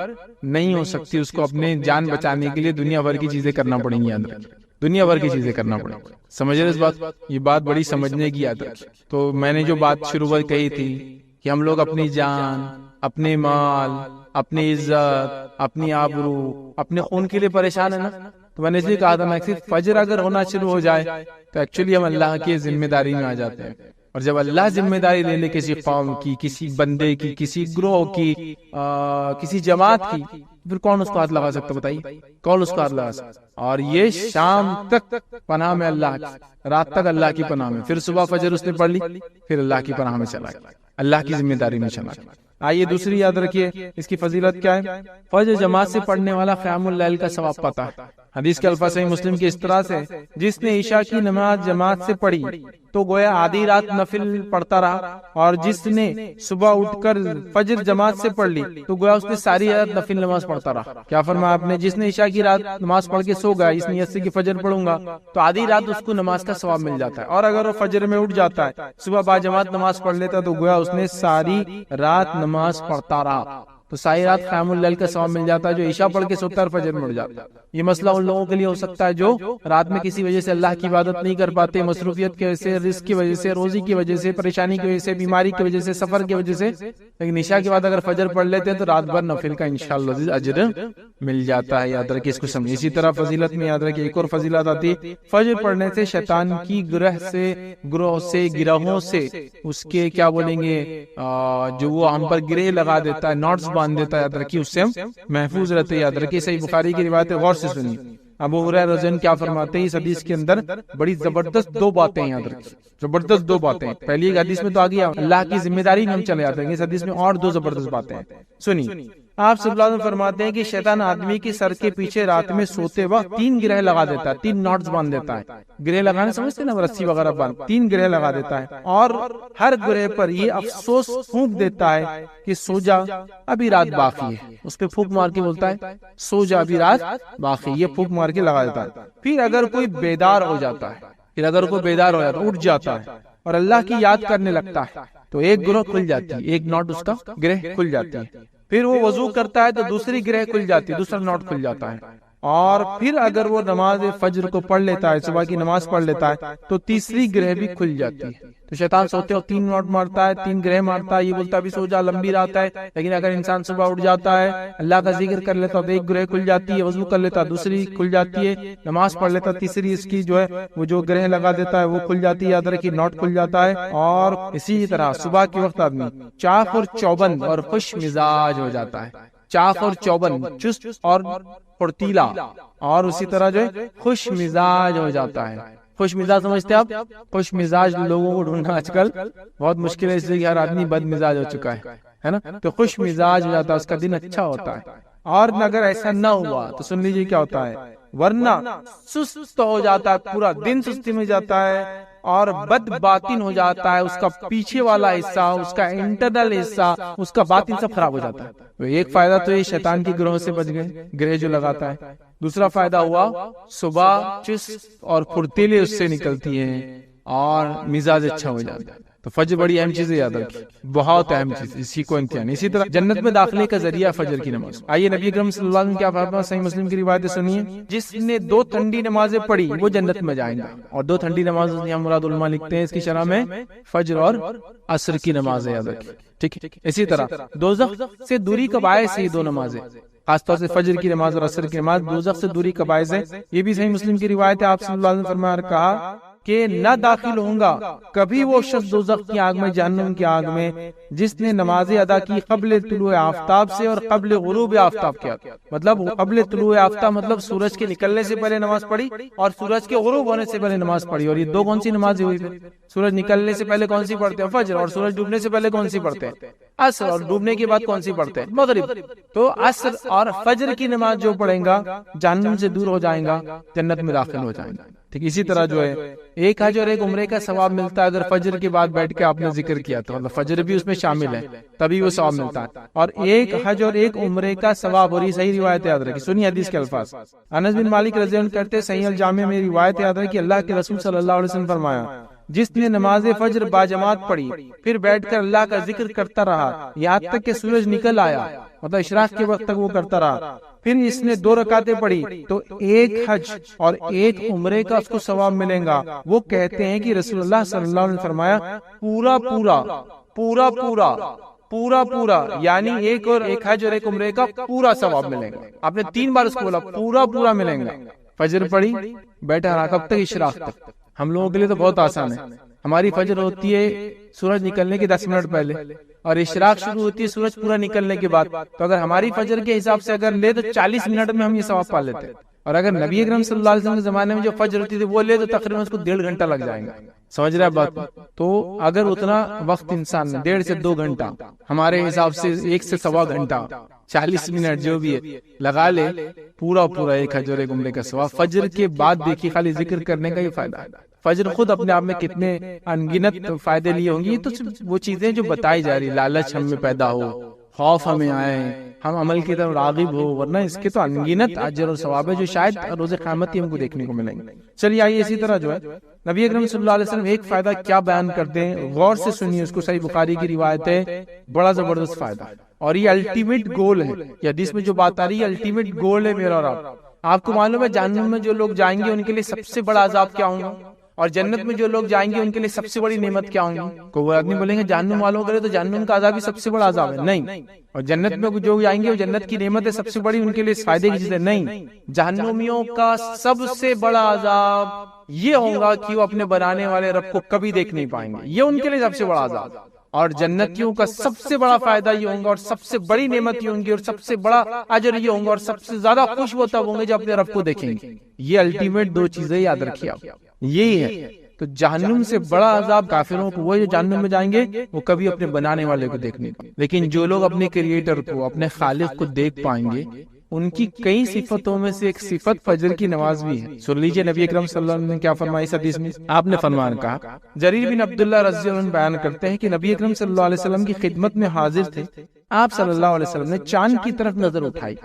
Speaker 2: نہیں ہو سکتی، اس کو اپنے جان بچانے کے لیے دنیا بھر کی چیزیں کرنا پڑیں گی، یاد رکھیں دنیا بھر کی چیزیں کرنا پڑیں گی۔ سمجھ رہے اس بات؟ یہ بات بڑی سمجھنے کی یاد رکھیں۔ تو میں نے جو بات شروع میں کہی تھی کہ ہم لوگ اپنی جان، اپنے مال، اپنی عزت، اپنی آبرو، اپنے خون کے لیے پریشان ہے نا، تو میں نے اس لیے کہا تھا نا کہ فجر اگر ہونا شروع ہو جائے تو ایکچولی ہم اللہ کی ذمہ داری میں آ جاتے ہیں، اور جب اللہ ذمہ داری لے لے کسی قوم کی، کسی بندے کی، کسی گروہ کی، کسی جماعت کی، پھر کون اس کو ہاتھ لگا سکتا؟ بتائیے کون اس کو ہاتھ لگا سکتا؟ اور یہ شام تک پناہ میں اللہ کی، رات تک اللہ کی پناہ میں، پھر صبح فجر اس نے پڑھ لی، پھر اللہ کی پناہ میں چلا گیا، اللہ کی ذمہ داری میں چلا گیا۔ آئیے دوسری یاد رکھیے اس کی فضیلت کیا ہے۔ فجر جماعت سے پڑھنے والا قیام اللیل کا ثواب پاتا ہے۔ حدیث کے الفاظ صحیح مسلم کی اس طرح سے، جس نے عشاء کی نماز جماعت سے پڑھی تو گویا آدھی رات نفل پڑھتا رہا، اور جس نے صبح اٹھ کر فجر جماعت سے پڑھ لی تو گویا اس نے ساری رات نفل نماز پڑھتا رہا۔ کیا فرمایا آپ نے؟ جس نے عشاء کی رات نماز پڑھ کے سو گیا اس نیت سے کہ فجر پڑھوں گا، تو آدھی رات اس کو نماز کا ثواب مل جاتا ہے، اور اگر وہ فجر میں اٹھ جاتا ہے، صبح با جماعت نماز پڑھ لیتا تو گویا اس نے ساری رات نماز پڑھتا رہا، تو ساری رات قیام اللیل کا ثواب مل جاتا ہے۔ جو عشاء پڑھ کے سوتا ہے اور فجر میں اٹھ جاتا ہے، یہ مسئلہ ان لوگوں کے لیے ہو سکتا ہے جو رات میں کسی وجہ سے اللہ کی عبادت نہیں کر پاتے، مصروفیت کی وجہ سے، رزق کی وجہ سے، روزی کی وجہ سے، پریشانی کی وجہ سے، بیماری کی وجہ سے، سفر کی وجہ سے، لیکن عشاء کے بعد اگر فجر پڑھ لیتے ہیں تو رات بھر نفل کا انشاءاللہ اجر مل جاتا ہے۔ یاد رکھیں اس کو سمجھیں۔ اسی طرح فضیلت میں یاد رکھیں ایک اور فضیلت آتی ہے، فجر پڑھنے سے شیطان کی گروہوں سے اس کے کیا بولیں گے، جو وہ ہم پر گرہ لگا دیتا ہے، نوٹس باندھ دیتا ہے، یاد رکھیں اس سے ہم محفوظ رہتے ہیں۔ یاد رکھیں صحیح بخاری کی روایت ہے، غور سے سنیے۔ ابو ہریرہ رضی اللہ عنہ کیا فرماتے ہیں، اس حدیث کے اندر بڑی زبردست دو باتیں یاد رکھیں، زبردست دو باتیں۔ پہلی ایک حدیث میں تو آ گیا اللہ کی ذمہ داری میں ہم چلے جاتے ہیں، اس حدیث میں اور دو زبردست باتیں ہیں، سنیے۔ آپ صلی اللہ علیہ وسلم فرماتے ہیں کہ شیطان آدمی کی سر کے پیچھے رات میں سوتے وقت 3 گرہ لگا دیتا ہے، 3 ناٹس باندھ دیتا ہے۔ گرہ لگانے سمجھتے نا، رسی وغیرہ باندھ، 3 گرہ لگا دیتا ہے، اور ہر گرہ پر یہ افسوس پھونک دیتا ہے کہ سو جا ابھی رات باقی ہے، اس پہ پھونک مار کے بولتا ہے سو جا ابھی رات باقی، یہ پھونک مار کے لگا دیتا ہے۔ پھر اگر کوئی بیدار ہو جاتا ہے، اٹھ جاتا ہے اور اللہ کی یاد کرنے لگتا ہے تو ایک گرہ کھل جاتی ہے، ایک ناٹ اس کا گرہ کھل جاتی ہے۔ پھر وہ وضو کرتا ہے تو دوسری گرہ کھل جاتی ہے، دوسرا ناٹ کھل جاتا ہے، اور پھر اگر وہ نماز فجر کو پڑھ لیتا ہے، صبح کی نماز پڑھ لیتا ہے تو تیسری گرہ بھی کھل جاتی ہے۔ تو شیطان سوتے ہو 3 ناٹ مارتا ہے، 3 گرہ مارتا ہے، یہ بولتا ہے ابھی سو جا لمبی رات ہے، لیکن اگر انسان صبح اٹھ جاتا ہے، اللہ کا ذکر کر لیتا ہے تو ایک گرہ کھل جاتی ہے، وضو کر لیتا ہے دوسری کھل جاتی ہے، نماز پڑھ لیتا تیسری اس کی جو ہے وہ جو گرہ لگا دیتا ہے وہ کھل جاتی ہے، یاد رکھیے ناٹ کھل جاتا ہے۔ اور اسی طرح صبح کے وقت آدمی چاق اور چوبند اور خوش مزاج ہو جاتا ہے، چاق اور چوبند، چست اور پھرتیلا، اور اسی طرح جو ہے خوش مزاج ہو جاتا ہے۔ خوش مزاج سمجھتے آپ؟ خوش مزاج لوگوں کو ڈھونڈنا آج کل بہت مشکل ہے، اس لیے کہ ہر آدمی بد مزاج ہو چکا ہے نا، تو خوش مزاج ہو جاتا ہے، اس کا دن اچھا ہوتا ہے۔ اور اگر ایسا نہ ہوا تو سن لیجیے کیا ہوتا ہے، ورنہ سست ہو جاتا ہے، پورا دن سستی میں جاتا ہے، اور بد باطن ہو جاتا ہے، اس کا پیچھے والا حصہ، اس کا انٹرنل حصہ، اس کا باطن سب خراب ہو جاتا ہے۔ تو ایک فائدہ تو یہ شیطان کی گروہ سے بچ گئے، گرہ جو لگاتا ہے۔ دوسرا فائدہ ہوا صبح چست اور پھرتیلے اس سے نکلتی ہیں اور مزاج اچھا ہو جاتا ہے۔ تو فجر بڑی اہم چیز ہے، یاد رکھیں بہت اہم چیز، اسی کو امتحان۔ اسی طرح جنت میں داخلے کا ذریعہ فجر کی نماز۔ آئیے نبی اکرم صلی اللہ علیہ وسلم کیا فرمایا، صحیح مسلم کی روایت سنیے، جس نے 2 ٹھنڈی نمازیں پڑھی وہ جنت میں جائیں گا۔ اور 2 ٹھنڈی نماز یہاں مراد علماء لکھتے ہیں اس کی شرح میں فجر اور عصر کی نماز ہے، یاد رکھیں، ٹھیک ہے۔ اسی طرح دوزخ سے دوری کا باعث ہے 2 نمازیں، خاص طور سے فجر کی نماز اور عصر کی نماز دوزخ سے دوری کا باعث ہے۔ یہ بھی صحیح مسلم کی روایت ہے، آپ صلی اللہ علیہ وسلم نے کہا کہ نہ داخل ہوں گا کبھی وہ شخص دوزخ کی آگ میں، جہنم کی آگ میں، جس نے نمازیں ادا کی قبل طلوع آفتاب سے اور قبل غروب آفتاب کے، مطلب قبل طلوع آفتاب مطلب سورج کے نکلنے سے پہلے نماز پڑھی اور سورج کے غروب ہونے سے پہلے نماز پڑھی۔ اور یہ دو کون سی نمازیں ہوئی پھر؟ سورج نکلنے سے پہلے کون سی پڑھتے ہیں؟ فجر، اور سورج ڈوبنے سے پہلے کون سی پڑھتے ہیں؟ عصر، اور ڈوبنے کے بعد کون سی پڑھتے ہیں؟ مغرب۔ تو عصر اور فجر کی نماز جو پڑھیں گا جہنم سے دور ہو جائیں گا، جنت میں داخل ہو جائیں گا۔ ٹھیک اسی طرح جو ہے ایک حج اور ایک عمرے کا ثواب ملتا ہے اگر فجر کے بعد بیٹھ کے آپ نے ذکر کیا تو، مطلب فجر بھی اس میں شامل ہے تبھی وہ ثواب ملتا ہے۔ اور ایک حج اور ایک عمرے کا ثواب، اور یہ صحیح روایت یاد رکھیں، سنی حدیث کے الفاظ۔ انس بن مالک رضی اللہ عنہ کہتے ہیں صحیح الجامع میں روایت یاد رکھی، اللہ کے رسول صلی اللہ علیہ وسلم فرمایا جس نے نماز فجر باجماعت پڑھی پھر بیٹھ کر اللہ کا ذکر کرتا رہا یہاں تک کہ سورج نکل آیا، مطلب اشراق کے وقت تک وہ کرتا رہا، پھر اس نے 2 رکعتیں پڑھی تو ایک حج اور ایک عمرے کا اس کو ثواب ملے گا۔ وہ کہتے ہیں کہ رسول اللہ صلی اللہ علیہ وسلم نے فرمایا پورا پورا پورا پورا پورا پورا، یعنی ایک حج اور ایک عمرے کا پورا ثواب ملے گا۔ آپ نے 3 بار اس کو بولا پورا پورا ملے گا۔ فجر پڑھی بیٹھا رہا کب تک؟ اشراق تک۔ ہم لوگوں کے لیے تو بہت آسان ہے، ہماری فجر ہوتی ہے سورج نکلنے کے 10 منٹ پہلے اور اشراق شروع ہوتی ہے سورج پورا نکلنے کے بعد، تو اگر ہماری فجر کے حساب سے اگر لے تو 40 منٹ میں ہم یہ ثواب پا لیتے ہیں، اور اگر نبی اکرم صلی اللہ علیہ وسلم کے زمانے میں جو فجر ہوتی تھی وہ لے تو تقریباً اس کو 1.5 گھنٹہ لگ جائے گا۔ سمجھ رہے بات؟ تو اگر اتنا وقت انسان 1.5 سے 2 گھنٹہ ہمارے حساب سے 1 سے 1.25 گھنٹہ 40 منٹ جو بھی ہے لگا لے، پورا پورا ایک حج اور ایک عمرے کا ثواب۔ فجر کے بعد دیکھیے خالی ذکر کرنے کا یہ فائدہ ہے، فجر خود اپنے آپ میں کتنے انگنت فائدے لیے ہوں گی، تو وہ چیزیں جو بتائی جا رہی، لالچ ہم میں پیدا ہو، خوف ہمیں آئے، ہم عمل کی طرف راغب ہو، ورنہ اس کے تو انگنت اجر اور ثواب ہے جو شاید روز قیامت ہی ہم کو دیکھنے کو ملیں گے۔ چلیے آئیے اسی طرح جو ہے نبی اکرم صلی اللہ علیہ وسلم ایک فائدہ کیا بیان کرتے ہیں، غور سے سنیے اس کو، صحیح بخاری کی روایت ہے، بڑا زبردست فائدہ اور یہ الٹیمیٹ گول ہے، یہ حدیث میں جو بات آ رہی ہے الٹیمیٹ گول ہے میرا اور آپ کو معلوم ہے جہنم میں جو لوگ جائیں گے ان کے لیے سب سے بڑا عذاب کیا ہوگا، اور جنت میں جو لوگ جائیں گے ان کے لیے سب سے بڑی نعمت کیا ہوں گی؟ کوئی آدمی بولیں گے جہنم والوں کے لیے تو جہنم کا عذاب ہی سب سے بڑا عذاب ہے، نہیں، اور جنت میں جو جائیں گے وہ جنت کی نعمت ہے سب سے بڑی، ان کے لیے فائدے کی چیز ہے، نہیں، جہنمیوں کا سب سے بڑا عذاب یہ ہوگا کہ وہ اپنے بنانے والے رب کو کبھی دیکھ نہیں پائیں گے، یہ ان کے لیے سب سے بڑا عذاب، اور جنتیوں کا سب سے بڑا فائدہ یہ ہوگا اور سب سے بڑی نعمت یہ ہوں گی اور سب سے بڑا اجر یہ ہوگا اور سب سے زیادہ خوش وہ تب ہوں گے جو اپنے رب کو دیکھیں گے۔ یہ الٹیمیٹ 2 چیزیں یاد رکھیے آپ، یہی ہے۔ تو جہنم سے بڑا عذاب کافروں کو وہ جو جہنم میں جائیں گے وہ کبھی اپنے بنانے والے کو دیکھنے کو، لیکن جو لوگ اپنے کریٹر کو، اپنے خالق کو دیکھ پائیں گے، ان کی کئی صفتوں میں سے ایک صفت فجر کی نماز بھی ہے۔ سن لیجئے نبی اکرم صلی اللہ علیہ وسلم نے کیا فرمایا اس حدیث میں، آپ نے فرمان کہا، جریر بن عبداللہ رضی اللہ عنہ بیان کرتے ہیں کہ نبی اکرم صلی اللہ علیہ وسلم کی خدمت میں حاضر تھے، آپ صلی اللہ علیہ وسلم نے چاند کی طرف نظر اٹھائی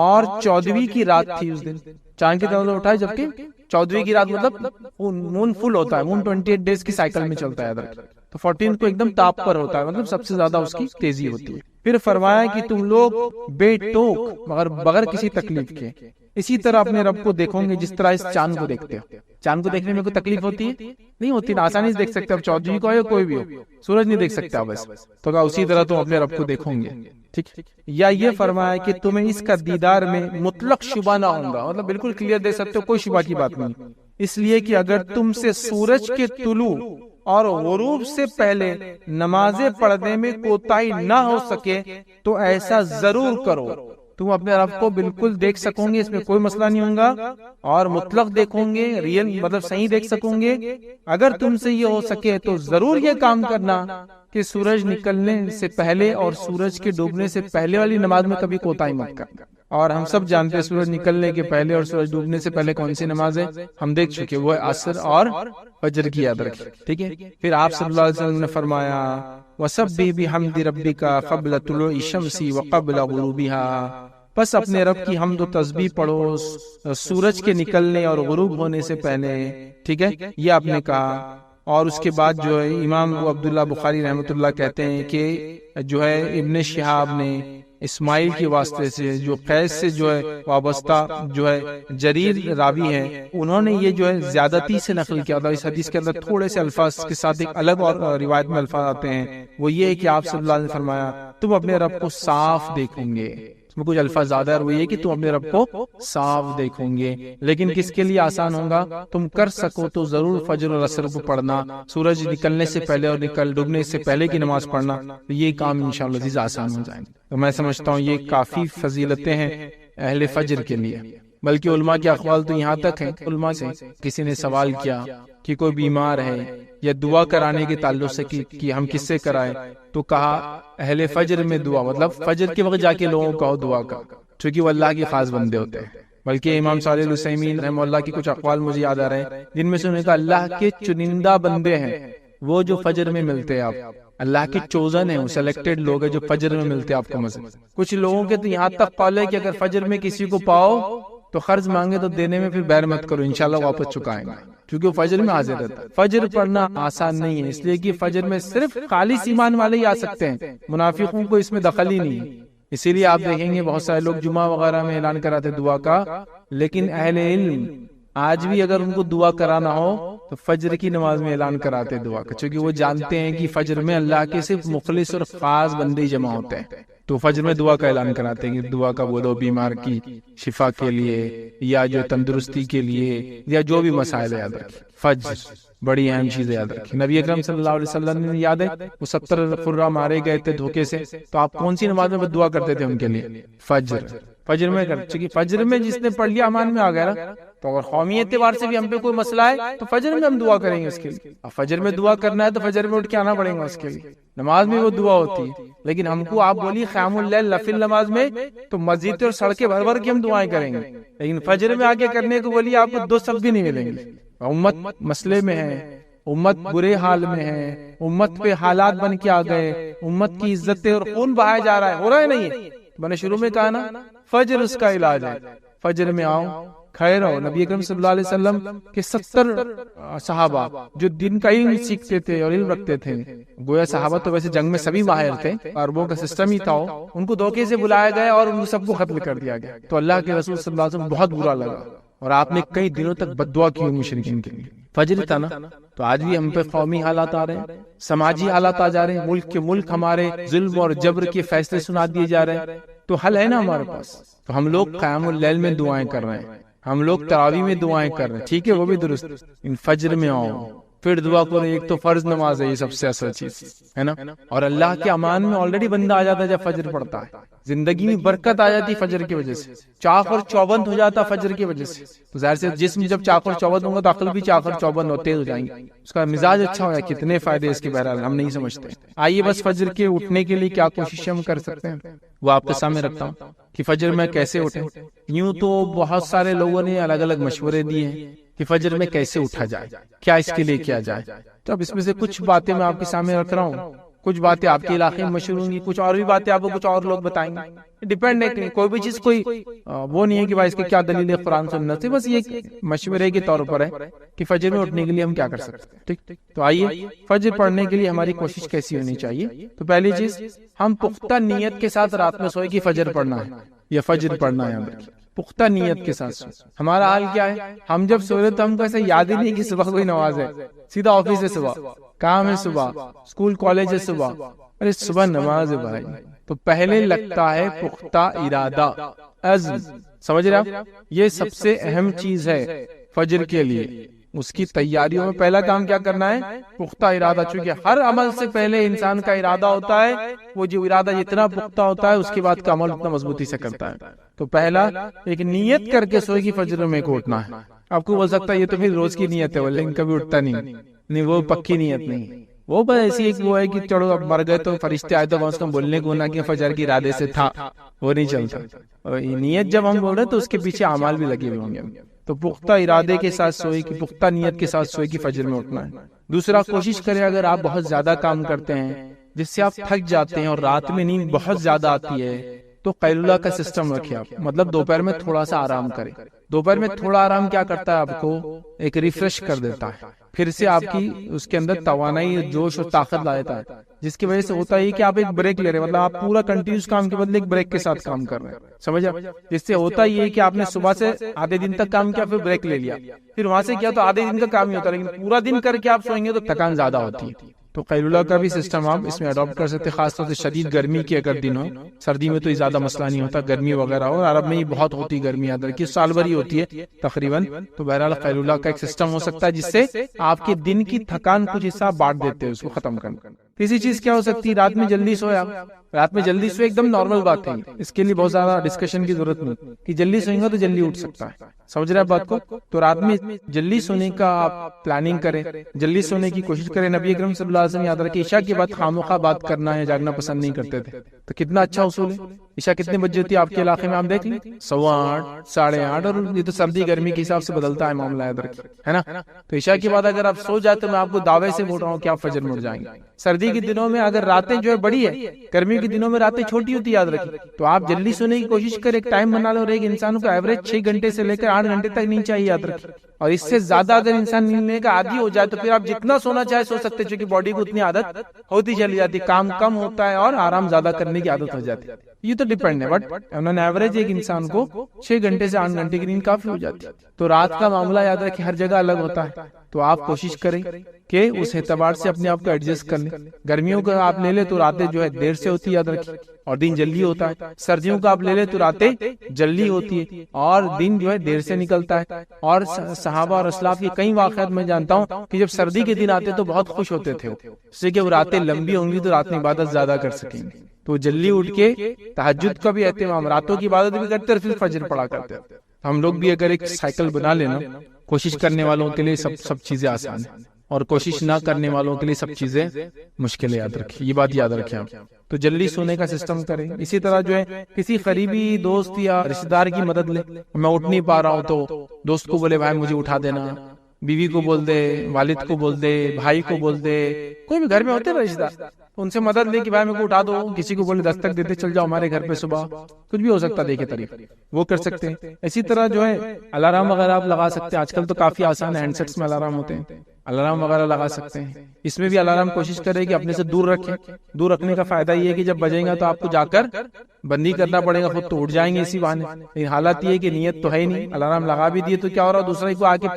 Speaker 2: اور 14ویں کی رات تھی اس دن، چاند کی طرف نظر اٹھائی جبکہ 14ویں کی رات مطلب مون فل ہوتا ہے، مون 28 ڈیز کی سائیکل میں چلتا ہے ادھر، تو 14 کو ایک دم تاپ پر ہوتا ہے، مطلب سب سے زیادہ اس کی تیزی ہوتی ہے۔ پھر فرمایا کہ تم لوگ بے ٹوک مگر بغیر کسی تکلیف کے اسی طرح اپنے رب کو دیکھو گے جس طرح اس چاند کو دیکھتے ہو۔ چاند کو دیکھنے میں کوئی تکلیف ہوتی ہے؟ نہیں ہوتی، آسانی سے دیکھ سکتے، اب 14ویں کو ہے کوئی بھی ہو، سورج نہیں دیکھ سکتا بس، تو کہا اسی طرح تم اپنے رب کو دیکھو گے، ٹھیک۔ یا یہ فرمایا کہ تمہیں اس کا دیدار میں مطلق شبہ نہ ہوگا، مطلب بالکل کلیئر دیکھ سکتے ہو، کوئی شبہ کی بات نہیں، اس لیے کہ اگر تم سے سورج کے طلوع اور غروب سے پہلے نمازیں پڑھنے میں کوتاہی نہ ہو سکے تو ایسا ضرور کرو، تم اپنے رب کو بالکل دیکھ سکو گے، اس میں کوئی مسئلہ نہیں ہوگا، اور مطلق دیکھو گے، ریئل مطلب صحیح دیکھ سکو گے۔ اگر تم سے یہ ہو سکے تو ضرور یہ کام کرنا کہ سورج نکلنے سے پہلے اور سورج کے ڈوبنے سے پہلے والی نماز میں کبھی کوتاہی مت کرنا۔ اور ہم سب جانتے ہیں سورج نکلنے کے پہلے اور سورج ڈوبنے سے پہلے کون سی نماز ہے، ہم دیکھ چکے، وہ عصر اور فجر کی یاد رکھیں، ٹھیک ہے۔ پھر آپ صلی اللہ علیہ وسلم نے فرمایا وَسَبِّحْ بِحَمْدِ رَبِّكَ قَبْلَ طُلُوعِ الشَّمْسِ وَقَبْلَ غُرُوبِهَا، پس اپنے رب کی حمد و تسبیح پڑھو سورج کے نکلنے اور غروب ہونے سے پہلے، ٹھیک ہے، یہ آپ نے کہا۔ اور اس کے بعد جو ہے امام عبداللہ بخاری رحمۃ اللہ کہتے ہیں کہ جو ہے ابن شہاب نے اسماعیل کے واسطے سے جو قیس سے جو ہے وابستہ جو ہے جریر راوی ہیں، انہوں نے یہ جو ہے زیادتی سے نقل کیا تھا۔ اس حدیث کے اندر تھوڑے سے الفاظ کے ساتھ ایک الگ اور روایت میں الفاظ آتے ہیں، وہ یہ ہے کہ آپ صلی اللہ علیہ وسلم نے فرمایا تم اپنے رب کو صاف دیکھیں گے، اس میں کچھ الفاظ زیادہ ہے، اور وہ یہ کہ تم اپنے رب کو صاف دیکھو گے. لیکن کس کے لیے آسان ہوگا؟ تم کر سکو تو ضرور فجر اور عصر کو پڑھنا، سورج نکلنے سے پہلے اور ڈوبنے سے پہلے کی نماز پڑھنا، تو یہ کام انشاءاللہ عزیز آسان ہو جائیں گے. تو میں سمجھتا ہوں یہ کافی فضیلتیں ہیں اہل فجر کے لیے. بلکہ علماء کے اقوال تو یہاں تک ہیں، علماء سے کسی نے سوال کیا کہ کوئی بیمار ہے یا دعا کرانے کے تعلق سے کہ ہم کس سے کرائیں، تو کہا اہل فجر میں دعا، مطلب فجر کے وقت جا کے لوگوں کو دعا کا، چونکہ وہ اللہ کے خاص بندے ہوتے ہیں. بلکہ امام صالح العثیمین رحمہ اللہ کی کچھ اقوال مجھے یاد آ رہے ہیں جن میں سے انہوں نے کہا اللہ کے چنندہ بندے ہیں وہ جو فجر میں ملتے ہیں، آپ اللہ کے چوزن ہیں، وہ سلیکٹڈ لوگ ہیں جو فجر میں ملتے ہیں آپ کو مزید. کچھ لوگوں کے تو یہاں تک قول ہے کہ اگر فجر میں کسی کو پاؤ تو قرض مانگے تو دینے میں پھر بیر مت کرو، انشاءاللہ واپس چکائیں گے، کیونکہ وہ فجر میں حاضر رہتا ہے. فجر پڑھنا آسان نہیں ہے، اس لیے کہ فجر میں صرف خالص ایمان والے ہی آ سکتے ہیں، منافقوں کو اس میں دخل ہی نہیں ہے. اسی لیے آپ دیکھیں گے بہت سارے لوگ جمعہ وغیرہ میں اعلان کراتے دعا کا، لیکن اہل علم آج بھی اگر ان کو دعا کرانا ہو تو فجر کی نماز میں اعلان کراتے دعا کا، چونکہ وہ جانتے ہیں کہ فجر میں اللہ کے صرف مخلص اور خاص بندے جمع ہوتے ہیں. تو فجر میں دعا کا اعلان کراتے ہیں کہ دعا کا بولو بیمار کی شفا کے لیے یا جو تندرستی کے لیے یا جو بھی مسائل یاد رکھیں. فجر بڑی اہم چیز یاد رکھیں. نبی اکرم صلی اللہ علیہ وسلم نے یاد ہے وہ 70 قرہ مارے گئے تھے دھوکے سے، تو آپ کون سی نماز میں دعا کرتے تھے ان کے لیے؟ فجر میں چونکہ فجر میں جس نے پڑھ لیا امان میں آ گیا نا. تو اگر قومی اعتبار سے بھی ہم پہ کوئی مسئلہ ہے تو فجر میں ہم دعا کریں گے اس کے لیے. اب فجر میں دعا کرنا ہے تو فجر میں اٹھ کے آنا پڑے گا اس کے لیے. نماز میں وہ دعا ہوتی ہے، لیکن ہم کو آپ بولیے قیام اللیل نفل نماز میں تو مسجد اور سڑکیں بھر بھر کے ہم دعائیں کریں گے، لیکن فجر میں آگے کرنے کو بولیے آپ کو 2 صف بھی نہیں ملیں گے. امت مسئلے میں ہے، امت برے حال میں ہے، امت پہ حالات بن کے آ گئے، امت کی عزتیں اور خون بہایا جا رہا ہے، ہو رہا ہے نہیں ہے. میں نے شروع میں کہا نا فجر اس کا علاج ہے. فجر میں آؤ، خیر ہو. نبی اکرم صلی اللہ علیہ وسلم کے 70 صحابہ جو دن کا علم سیکھتے تھے اور علم رکھتے تھے، گویا صحابہ تو ویسے جنگ میں سبھی ماہر تھے، عربوں کا سسٹم ہی تھا، ان کو دھوکے سے بلایا گیا اور ان سب کو قتل کر دیا گیا. تو اللہ کے رسول صلی اللہ علیہ وسلم بہت برا لگا اور آپ نے کئی دنوں تک بددعا کی مشرکین کے لیے. فجر تھا نا. تو آج بھی ہم پہ قومی حالات آ رہے ہیں، سماجی حالات آ جا رہے ہیں، ملک کے ملک ہمارے ظلم اور جبر کے فیصلے سنا دیے جا رہے ہیں. تو حل ہے نا ہمارے پاس. تو ہم لوگ قیام اللیل میں دعائیں کر رہے ہیں، ہم لوگ تراویح میں دعائیں کر رہے ہیں، ٹھیک ہے وہ بھی درست. ان فجر میں آؤ پھر دعا کرو. ایک تو فرض نماز ہے، یہ سب سے اصل چیز ہے نا. اور اللہ کے امان میں آلریڈی بندہ آ جاتا ہے جب فجر پڑتا ہے، زندگی میں برکت آ جاتی فجر کی وجہ سے، چاق اور چوبند ہو جاتا فجر کی وجہ سے. تو ظاہر سے جسم جب چاق اور چوبند ہوگا تو عقل بھی چاق اور چوبند اور تیز ہو جائیں گے، اس کا مزاج اچھا ہوگا. کتنے فائدے اس کے بہرحال ہم نہیں سمجھتے. آئیے بس فجر کے اٹھنے کے لیے کیا کوشش ہم کر سکتے ہیں وہ آپ کے سامنے رکھتا ہوں کہ فجر میں کیسے اٹھیں. یوں تو بہت سارے لوگوں نے الگ الگ مشورے دیے ہیں کہ فجر میں کیسے اٹھا جائے، کیا اس کے لیے کیا جائے. تو اب اس میں سے کچھ باتیں میں آپ کے سامنے رکھ رہا ہوں، کچھ باتیں آپ کے علاقے میں مشہور ہوں گی، کچھ اور بھی باتیں آپ کو کچھ اور لوگ بتائیں گے. ڈیپینڈ ہے، کوئی بھی چیز کوئی وہ نہیں ہے کہ بھائی اس کی کیا دلیل ہے قرآن سنت سے، بس یہ مشورے کے طور پر ہے کہ فجر میں اٹھنے کے لیے ہم کیا کر سکتے ہیں. ٹھیک، تو آئیے فجر پڑھنے کے لیے ہماری کوشش کیسی ہونی چاہیے. تو پہلی چیز، ہم پختہ نیت کے ساتھ رات میں سوئے کہ فجر پڑھنا ہے یا فجر پڑھنا ہے. پختہ نیت کے ساتھ. ہمارا حال کیا ہے، ہم جب سو رہے تو ہم کو ایسا یاد ہی نہیں کہ صبح کوئی نماز ہے، سیدھا آفس ہے صبح، کام ہے صبح، اسکول کالج ہے صبح، ارے صبح نماز ہے بھائی. تو پہلے لگتا ہے پختہ ارادہ، عزم. سمجھ رہے آپ، یہ سب سے اہم چیز ہے فجر کے لیے. اس کی تیاریوں میں پہلا کام کیا کرنا ہے، پختہ ارادہ. چونکہ ہر عمل سے پہلے انسان کا ارادہ ہوتا ہے، وہ جو ارادہ جتنا پختہ ہوتا ہے اس کے بعد کا عمل اتنا مضبوطی سے کرتا ہے. تو پہلا ایک نیت کر کے سوئے کی فجر میں کو اٹھنا ہے. آپ کو بول سکتا ہے یہ تو پھر روز کی نیت ہے، لیکن کبھی اٹھتا نہیں، وہ پکی نیت نہیں. وہ بس ایسی ایک وہ ہے کہ چلو اب مر گئے تو فرشتے آئے تو کم از کم بولنے کو نہ کہ فجر کے ارادے سے تھا، وہ نہیں چلتا. نیت جب ہم بول رہے ہیں تو اس کے پیچھے اعمال بھی لگے ہوئے ہوں گے. تو پختہ ارادے کے ساتھ سوئے کی، پختہ نیت کے ساتھ سوئے کی فجر میں اٹھنا ہے. دوسرا، کوشش کریں اگر آپ بہت زیادہ کام کرتے ہیں جس سے آپ تھک جاتے ہیں اور رات میں نیند بہت زیادہ آتی ہے تو قیلولہ کا سسٹم رکھیں آپ. مطلب دوپہر میں تھوڑا سا آرام کریں. دوپہر میں تھوڑا آرام کیا کرتا ہے، آپ کو ایک ریفریش کر دیتا ہے، پھر سے آپ کی اس کے اندر توانائی، جوش اور طاقت لا دیتا ہے. جس کی وجہ سے ہوتا ہے کہ آپ ایک بریک لے رہے ہیں، مطلب آپ پورا کنٹینیوس کام کے بدلے ایک بریک کے ساتھ کام کر رہے ہیں. سمجھا؟ جس سے ہوتا یہ کہ آپ نے صبح سے آدھے دن تک کام کیا، پھر بریک لے لیا، پھر وہاں سے کیا تو آدھے دن کا کام ہی ہوتا ہے، لیکن پورا دن کر کے آپ سوئیں گے تو تھکان زیادہ ہوتی ہے. تو قیلولہ کا بھی سسٹم آپ اس میں اڈاپٹ کر سکتے، خاص طور سے شدید گرمی کے اگر دن ہو. سردی میں تو یہ زیادہ مسئلہ نہیں ہوتا، گرمی وغیرہ ہو، اور عرب میں یہ بہت ہوتی گرمی، یاد رکھیے سال بھر ہی ہوتی ہے تقریباً. تو بہرحال قیلولہ کا ایک سسٹم ہو سکتا ہے جس سے آپ کے دن کی تھکان کچھ حصہ بانٹ دیتے ہیں، اس کو ختم کرنا. تیسری چیز کیا ہو سکتی ہے؟ رات میں جلدی سویا. رات میں جلدی سوئے ایک دم نارمل بات ہے، اس کے لیے بہت زیادہ ڈسکشن کی ضرورت نہیں کہ جلدی سوئیں گا تو جلدی اٹھ سکتا ہے. سمجھ رہے ہیں بات کو؟ تو رات میں جلدی سونے کا آپ پلاننگ کریں، جلدی سونے کی کوشش کریں. نبی اکرم صلی اللہ علیہ وسلم یاد رکھیں عشاء کے بعد خامخواہ بات کرنا ہے جاگنا پسند نہیں کرتے تھے. تو کتنا اچھا اصول ہے. عشاء کتنے بجے ہوتی ہے آپ کے علاقے میں؟ آپ دیکھ لیں 8:15 8:30، اور یہ تو سردی گرمی کے حساب سے بدلتا ہے معاملہ، یاد رکھیں، ہے نا. تو عشاء کے بعد اگر آپ سو جاتے تو میں آپ کو دعوے سے بول رہا ہوں کہ آپ فجر میں اٹھ جائیں گے. سردی کے دنوں میں اگر راتیں جو ہے بڑی ہے، گرمی کے دنوں میں راتیں چھوٹی ہوتی ہے، یاد رکھیں. تو آپ جلدی سونے کی کوشش کریں، ایک ٹائم بنا لو. اور ایک انسان کو ایوریج 6 گھنٹے سے لے کر 8 گھنٹے تک نیند چاہیے، یاد رکھیں. اور اس سے زیادہ اگر انسان نیند لینے کا عادی ہو جائے تو پھر آپ جتنا سونا چاہے سو سکتے، چونکہ باڈی کو اتنی عادت ہوتی چلی جاتی، کام کم ہوتا ہے اور آرام زیادہ کرنے کی عادت ہو جاتی ہے. یہ تو ڈیپینڈ ہے، بٹ انہوں نے ایوریج ایک انسان کو 6 گھنٹے سے 8 گھنٹے کی نیند کافی ہو جاتی ہے. تو رات کا معاملہ یاد رکھیں ہر جگہ الگ ہوتا ہے. تو آپ کوشش کریں کہ اس اعتبار سے اپنے آپ کو ایڈجسٹ کر لیں. گرمیوں کا آپ لے لیں تو راتیں جو ہے دیر سے ہوتی ہے، یاد رکھیں، اور دن جلدی ہوتا ہے. سردیوں کا آپ لے لیں تو راتیں جلدی ہوتی ہے اور دن جو ہے دیر سے نکلتا ہے. اور صحابہ اور اسلاف کے کئی واقعات میں جانتا ہوں کہ جب سردی کے دن آتے تو بہت خوش ہوتے تھے، اس سے کہ وہ راتیں لمبی ہوں گی تو رات میں عبادت زیادہ کر سکیں گے. تو جلدی اٹھ کے تہجد کا بھی اہتمام، راتوں کی عبادت بھی کرتے اور پھر فجر پڑھا کرتے. ہم لوگ بھی اگر ایک سائیکل بنا لینا، کوشش کرنے والوں کے لیے سب چیزیں آسان ہیں، اور کوشش نہ کرنے والوں کے لیے سب چیزیں مشکل. یاد رکھیں، یہ بات یاد رکھیں آپ. تو جلدی سونے کا سسٹم کریں. اسی طرح جو ہے کسی قریبی دوست یا رشتہ دار کی مدد لیں. میں اٹھ نہیں پا رہا ہوں تو دوست کو بولے بھائی مجھے اٹھا دینا، بیوی کو بول دے، والد کو بول دے، بھائی کو بول دے، کوئی بھی گھر میں ہوتے رشتہ دار، ان سے مدد لے کہ بھائی میرے کو اٹھا دو. کسی کو بولے دستک دیتے چل جاؤ ہمارے گھر پہ صبح، کچھ بھی ہو سکتا ہے، دیکھیں طریقہ وہ کر سکتے ہیں. اسی طرح جو ہے الارم وغیرہ آپ لگا سکتے ہیں. آج کل تو کافی آسان ہینڈ سیٹس میں الارم ہوتے ہیں، الارم وغیرہ لگا سکتے ہیں. اس میں بھی الارم کوشش کرے کہ اپنے سے دور رکھیں. دور رکھنے کا فائدہ یہ ہے کہ جب بجے گا تو آپ کو جا کر بندی کرنا پڑے گا، خود تو اٹھ جائیں گے اسی بہانے. لیکن حالات یہ ہے کہ نیت تو ہے ہی نہیں، الارم لگا بھی دیے تو کیا ہو رہا، دوسرے کو آ کے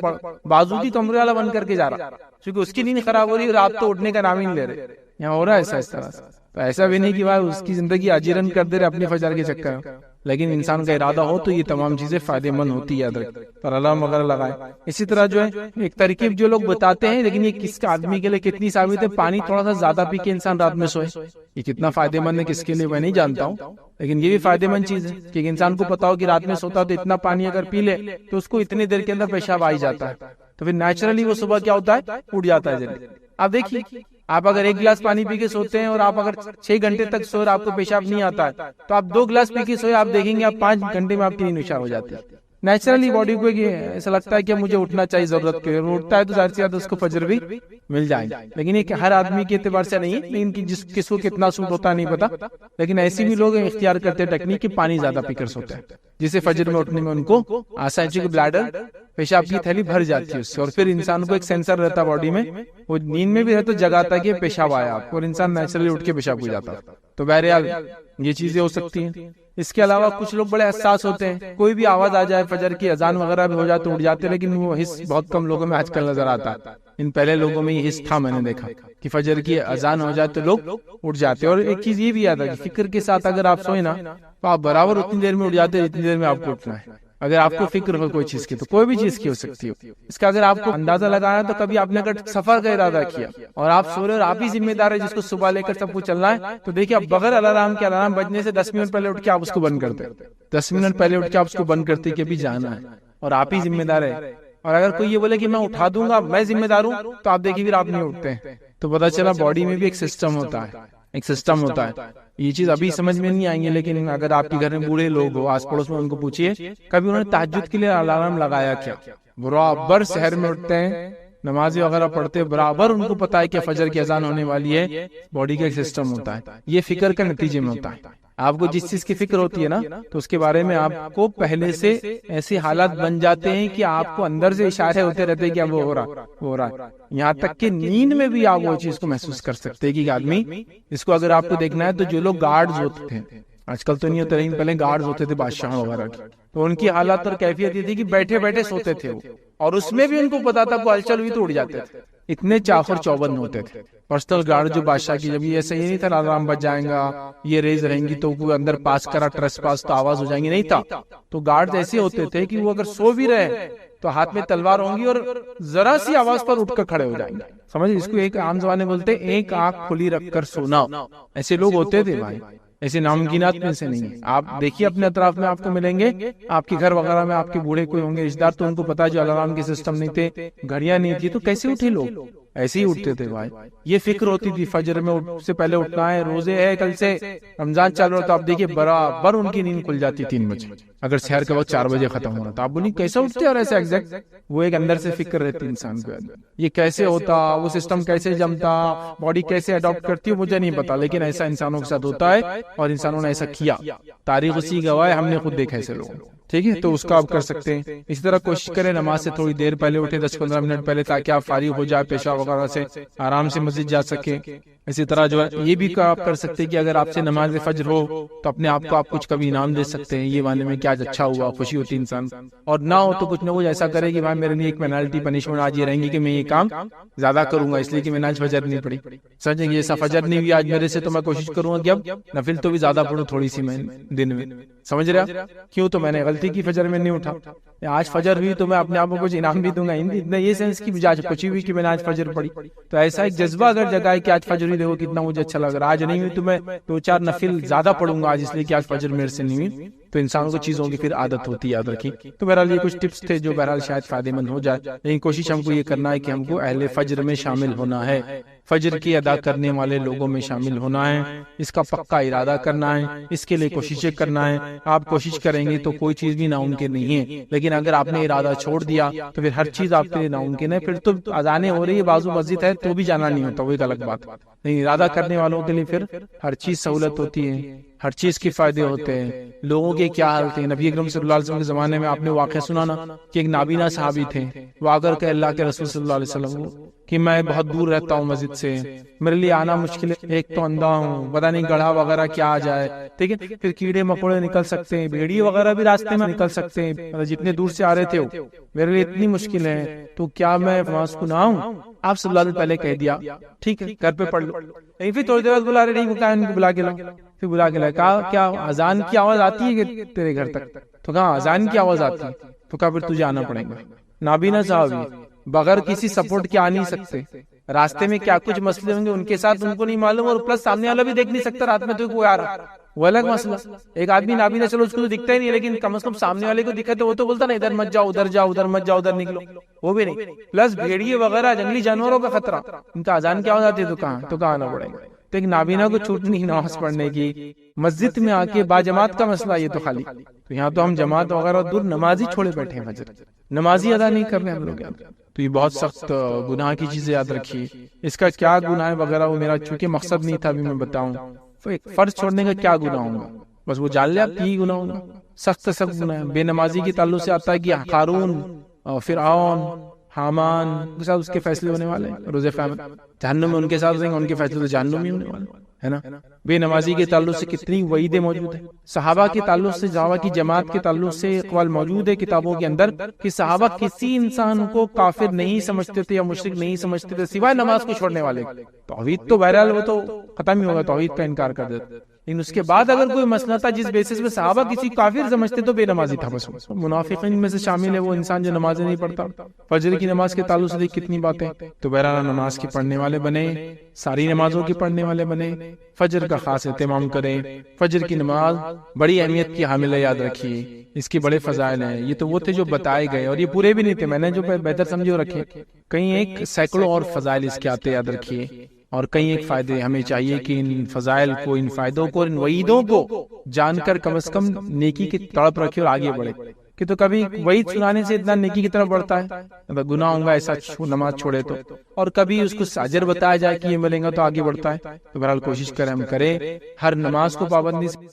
Speaker 2: بازو کی کمرے والا بند کر کے جا رہا، کیونکہ اس کی نیند خراب ہو رہی ہے اور آپ تو اٹھنے کا نام ہی نہیں لے رہے. یہاں ہو رہا ہے ایسا اس طرح سے. تو ایسا بھی نہیں کہ بھائی اس کی زندگی اجیرن کر دے رہے اپنے فجر کے چکر میں، لیکن انسان کا ارادہ ہو تو یہ تمام چیزیں فائدے مند ہوتی ہے، یاد رکھیں. اور الارم وغیرہ لگائے. اسی طرح جو ہے ایک ترکیب جو لوگ بتاتے ہیں، لیکن یہ کس کا آدمی کے لیے کتنی ثابت ہے، پانی تھوڑا سا زیادہ پی کے انسان رات میں سوئے. یہ کتنا فائدے مند ہے کس کے لیے میں نہیں جانتا ہوں، لیکن یہ بھی فائدے مند چیز ہے کہ انسان کو پتا ہو کہ رات میں سوتا تو اتنا پانی اگر پی لے تو اس کو اتنی دیر کے اندر پیشاب آ جاتا ہے. تو پھر نیچرلی وہ صبح کیا ہوتا ہے، اٹھ جاتا ہے جلدی. آپ دیکھیے، آپ اگر 1 گلاس پانی پی کے سوتے ہیں اور آپ اگر 6 گھنٹے تک سو اور آپ کو پیشاب نہیں آتا ہے، تو آپ 2 گلاس پی کے سوئے، آپ دیکھیں گے آپ 5 گھنٹے میں آپ کی نیند ہو جاتی ہے. نیچرلی باڈی کو ایسا لگتا ہے کہ مجھے اٹھنا چاہیے ضرورت کے، اٹھتا ہے تو ظاہر سی بات ہے اس کو فجر بھی مل جائے. لیکن یہ ہر آدمی کے اعتبار سے نہیں ہے، لیکن کس کو کتنا سوٹ ہوتا ہے نہیں پتا. لیکن ایسی بھی لوگ اختیار کرتے ہیں ٹیکنیک کہ پانی زیادہ پی کر سوتے ہیں، جسے فجر میں اٹھنے میں ان کو آسان، چونکہ بلیڈر پیشاب کی تھیلی بھر جاتی ہے اس سے. اور پھر انسان کو ایک سینسر رہتا ہے باڈی میں، وہ نیند میں بھی رہتا جگاتا ہے کہ پیشاب آیا آپ کو، اور انسان نیچرلی اٹھ کے پیشاب ہو جاتا. تو بہرحال یہ چیزیں ہو سکتی ہیں. اس کے علاوہ کچھ لوگ بڑے حساس ہوتے ہیں، کوئی بھی آواز آ جائے، فجر کی اذان وغیرہ بھی ہو جائے تو اٹھ جاتے ہیں، لیکن وہ حس بہت کم لوگوں میں آج کل نظر آتا ہے. ان پہلے لوگوں میں یہ حس تھا، میں نے دیکھا کہ فجر کی اذان ہو جائے تو لوگ اٹھ جاتے. اور ایک چیز یہ بھی یاد ہے کہ فکر کے ساتھ اگر آپ سوئیں نا تو آپ برابر اتنی دیر میں اٹھ جاتے ہیں جتنی دیر میں آپ کو اٹھنا ہے. اگر آپ کو فکر ہو کوئی چیز کی تو کوئی بھی چیز کی ہو سکتی ہو. اس کا اگر آپ کو اندازہ لگایا تو کبھی آپ نے اگر سفر کا ارادہ کیا اور آپ سو رہے اور آپ ہی ذمہ دار ہے جس کو صبح لے کر سب کچھ چلنا ہے، تو دیکھیے آپ بغیر الارم کے، الارم بجنے سے 10 منٹ پہلے اٹھ کے آپ اس کو بند کرتے، 10 منٹ پہلے اٹھ کے آپ اس کو بند کرتے کہ ابھی جانا ہے اور آپ ہی ذمہ دار ہے. اور اگر کوئی یہ بولے کہ میں اٹھا دوں گا، میں ذمہ دار ہوں، تو آپ دیکھیے پھر آپ نہیں اٹھتے ہیں. تو پتا چلا باڈی میں بھی ایک سسٹم ہوتا ہے، ایک سسٹم ہوتا ہے. یہ چیز ابھی سمجھ میں نہیں آئیں گے، لیکن اگر آپ کے گھر میں بوڑھے لوگ ہو، آس پڑوس میں، ان کو پوچھیے کبھی انہوں نے تہجد کے لیے الارم لگایا کیا. برابر شہر میں اٹھتے ہیں، نمازیں وغیرہ پڑھتے، برابر ان کو پتا ہے کہ فجر کی اذان ہونے والی ہے. باڈی کا ایک سسٹم ہوتا ہے، یہ فکر کا نتیجے میں ہوتا ہے. آپ کو جس چیز کی فکر ہوتی ہے نا تو اس کے بارے میں آپ کو پہلے سے ایسے حالات بن جاتے ہیں کہ آپ کو اندر سے اشارے ہوتے رہتے ہیں کہ اب وہ ہو رہا ہے. یہاں تک کہ نیند میں بھی آپ وہ چیز کو محسوس کر سکتے ہیں کہ آدمی، اس کو اگر آپ کو دیکھنا ہے تو جو لوگ گارڈز ہوتے ہیں، آج کل تو نہیں ہوتے لیکن پہلے گارڈز ہوتے تھے بادشاہوں وغیرہ کی، تو ان کی حالات اور کیفیت یہ تھی کہ بیٹھے بیٹھے سوتے تھے وہ، اور اس میں بھی ان کو پتا تھا کو ہلچل ہوئی تو اٹھ جاتے تھے. اتنے چاخر چوبند ہوتے تھے پرسنل گارڈ جو بادشاہ کی. جب یہ ایسا یہ نہیں تھا الارم بج جائیں گا یہ ریز رہیں گی تو کوئی اندر پاس کرا ٹریس پاس تو آواز ہو جائیں گی, نہیں تھا. تو گارڈ ایسے ہوتے تھے کہ وہ اگر سو بھی رہے تو ہاتھ میں تلوار ہوں گی اور ذرا سی آواز پر اٹھ کر کھڑے ہو جائیں گے. سمجھ, اس کو ایک عام زبان میں بولتے ایک آنکھ کھلی رکھ کر سونا. ایسے لوگ ہوتے تھے بھائی, ایسے ناممکنات میں سے نہیں ہے. آپ دیکھیے اپنے اطراف میں آپ کو ملیں گے, آپ کے گھر وغیرہ میں آپ کے بوڑھے کوئی ہوں گے رشتے دار, تو ان کو پتا جو الارم کے سسٹم نہیں تھے, گھڑیاں نہیں تھی, تو کیسے اٹھے لوگ؟ ایسے ہی اٹھتے تھے بھائی. یہ فکر ہوتی تھی فجر میں سے پہلے اٹھنا ہے, روزے ہے کل سے, رمضان چل رہا, تو آپ دیکھیے برابر ان کی نیند کھل جاتی 3 بجے, اگر شہر کا وقت 4 بجے ختم ہو رہا تھا. آپ بولیے کیسے اٹھتے اور ایسے ایگزیکٹ, وہ ایک اندر سے فکر رہتی انسان کو, یہ کیسے ہوتا, وہ سسٹم کیسے جمتا, باڈی کیسے اڈاپٹ کرتی ہے مجھے نہیں پتا, لیکن ایسا انسانوں کے ساتھ ہوتا ہے اور انسانوں نے ایسا کیا. تاریخ اسی گواہ ہے, ہم نے خود دیکھا ایسے لوگ. ٹھیک ہے, تو اس کا آپ کر سکتے ہیں. اسی طرح کوشش کریں نماز سے تھوڑی دیر پہلے اٹھے, 10-15 منٹ پہلے, تاکہ آپ فارغ ہو جائے پیشاب وغیرہ سے, آرام سے مسجد جا سکے. اسی طرح جو ہے یہ بھی آپ کر سکتے ہیں کہ اگر آپ سے نماز فجر ہو تو اپنے آپ کو آپ کچھ کبھی انعام دے سکتے ہیں, یہ معنی میں کہ آج اچھا ہوا, خوشی ہوتی انسان. اور نہ ہو تو کچھ نہ کچھ ایسا کرے کہ بھائی میرے لیے ایک پینالٹی پنشمنٹ آج یہ رہیں گی کہ میں یہ کام زیادہ کروں گا, اس لیے کہ میں نے آج فجر نہیں پڑھی. سمجھیں گے, ایسا فجر نہیں ہوئی آج میرے سے, تو میں کوشش کروں گا کہ اب نفل تو بھی زیادہ پڑھوں تھوڑی سی میں دن میں. سمجھ رہے آپ, کیوں تو میں نے غلطی کی فجر میں نہیں اٹھا, آج فجر ہوئی تو میں اپنے آپ کو کچھ انعام بھی دوں گا. اتنا یہ سینس کی آج خوشی ہوئی کہ میں نے آج فجر پڑھی, تو ایسا ایک جذبہ اگر جگائے کہ آج فجر ہوئی, دیکھو کتنا مجھے اچھا لگ رہا. آج نہیں ہوئی تو میں 2-4 نفل زیادہ پڑھوں گا آج, اس لیے کہ آج فجر میرے سے نہیں ہوئی. تو انسانوں کو چیزوں کی پھر عادت ہوتی ہے, یاد رکھیں. تو بہرحال یہ کچھ ٹپس تھے جو بہرحال شاید فائدے مند ہو جائے, لیکن کوشش ہم کو یہ کرنا ہے کہ ہم کو اہل فجر میں شامل ہونا ہے, فجر کی ادا کرنے والے لوگوں میں شامل ہونا ہے, اس کا پکا ارادہ کرنا ہے, اس کے لیے کوششیں کرنا ہے. آپ کوشش کریں گے تو کوئی چیز بھی ناممکن نہیں ہے, لیکن اگر آپ نے ارادہ چھوڑ دیا تو پھر ہر چیز آپ کے لیے ناممکن ہے. پھر تو اذانیں ہو رہی ہے, بازو مسجد ہے, تو بھی جانا نہیں ہوتا, وہ ایک الگ بات. نہیں, ارادہ کرنے والوں کے لیے پھر ہر چیز سہولت ہوتی ہے, ہر چیز کے فائدے ہوتے ہیں. لوگوں کے کیا حال تھے نبی اکرم صلی اللہ علیہ وسلم کے زمانے میں, آپ نے واقعہ سنا نا کہ ایک نابینا صحابی تھے, وہ آ کر کہ اللہ کے رسول صلی اللہ علیہ وسلم کہ میں بہت دور رہتا ہوں مسجد سے, میرے لیے آنا مشکل ہے, ایک تو اندھا ہوں, پتہ نہیں گڑھا وغیرہ کیا آ جائے, ٹھیک ہے, پھر کیڑے مکوڑے نکل سکتے ہیں, بھیڑی وغیرہ بھی راستے میں نکل سکتے ہیں, جتنے دور سے آ رہے تھے میرے لیے اتنی مشکل ہے, تو کیا میں نماز کو نہ آؤں؟ آپ صلی اللہ علیہ وسلم پہلے کہہ دیا ٹھیک ہے گھر پہ پڑھ لو. پھر تھوڑی دیر بعد بلا رہے, نہیں ان کو بلا کے لاؤ, پھر بلا کے لایا, کہا کیا اذان کی آواز آتی ہے کہ تیرے گھر تک؟ تو کہا اذان کی آواز آتی ہے. تو کہا پھر تجھے آنا پڑے گا. نابینا صحابی بغیر کسی سپورٹ کے آ نہیں سکتے, راستے میں کیا کچھ مسئلے ہوں گے ان کے ساتھ ان کو نہیں معلوم, اور پلس سامنے والا بھی دیکھ نہیں سکتا رات میں تو کوئی آ رہا, وہ الگ مسئلہ. ایک آدمی نابینا چلو اس کو تو دکھتا ہی نہیں, لیکن کم از کم سامنے والے کو دکھا تو وہ تو بولتا نا ادھر مت جاؤ, ادھر جاؤ, ادھر مت جاؤ, ادھر نکلو, وہ بھی نہیں. پلس بھیڑیے وغیرہ جنگلی جانوروں کا خطرہ, ان کا اذان کیا ہو جاتی ہے تو کہاں آنا پڑے گا. تو ایک نابینا کو چھوٹ نہیں نماز پڑھنے کی, مسجد میں آ کے باجماعت کا مسئلہ یہ تو خالی. تو یہاں تو ہم جماعت وغیرہ دور نمازی چھوڑے بیٹھے ہیں, فجر نمازی ادا نہیں کر رہے ہم لوگ. تو یہ بہت سخت گناہ کی چیزیں یاد رکھیے. اس کا کیا گناہ ہے وغیرہ وہ میرا چونکہ مقصد نہیں تھا ابھی میں بتاؤں. تو ایک فرض چھوڑنے کا کیا گناہ ہوگا, بس وہ جان لے آپ یہی گناہ ہوگا. سخت سخت گناہ ہے. بے نمازی کے تعلق سے آتا ہے کہ قارون, فرعون, حامان کے ساتھ اس کے فیصلے ہونے والے ہیں روز قیامت, جہنم میں ان کے ساتھ رہیں گے, ان کے فیصلے تو جہنم میں ہونے والے ہے نا. بے نمازی کے تعلق سے کتنی وعیدیں موجود ہیں. صحابہ کے تعلق سے, صحابہ کی جماعت کے تعلق سے اقوال موجود ہے کتابوں کے اندر کہ صحابہ کسی انسان کو کافر نہیں سمجھتے تھے یا مشرک نہیں سمجھتے تھے سوائے نماز کو چھوڑنے والے. توحید تو بہرحال وہ تو ختم ہی ہوگا, توحید کا انکار کر دیتے. لیکن اس کے بعد اگر کوئی مسئلہ تھا جس بیسس میں صحابہ کسی کافر سمجھتے تو بے نمازی تھا. بس منافقین میں سے شامل ہے وہ انسان جو نماز نہیں پڑھتا. فجر کی نماز کے تعلق سے کتنی باتیں. تو بہرحال نماز کی پڑھنے والے بنے, ساری نمازوں کی پڑھنے والے بنے, فجر کا خاص اہتمام کریں. فجر کی نماز بڑی اہمیت کی حامل ہے, یاد رکھیے. اس کے بڑے فضائل ہیں. یہ تو وہ تھے جو بتائے گئے, اور یہ پورے بھی نہیں تھے, میں نے جو بہتر سمجھے رکھے. کہیں ایک سینکڑوں اور فضائل اس کے آتے, یاد رکھیے. اور کئی ایک فائدے. ہمیں چاہیے کہ ان فضائل کو, ان فائدوں کو, ان وعیدوں کو جان کر کم از کم نیکی کی تڑپ رکھے اور آگے بڑھے. کہ تو کبھی وعید سنانے سے اتنا نیکی کی طرف بڑھتا ہے, گناہ ہوگا ایسا نماز چھوڑے تو, اور کبھی اس کو اجر بتایا جائے کہ یہ ملے گا تو آگے بڑھتا ہے. تو بہرحال کوشش کریں ہم کریں ہر نماز کو پابندی سے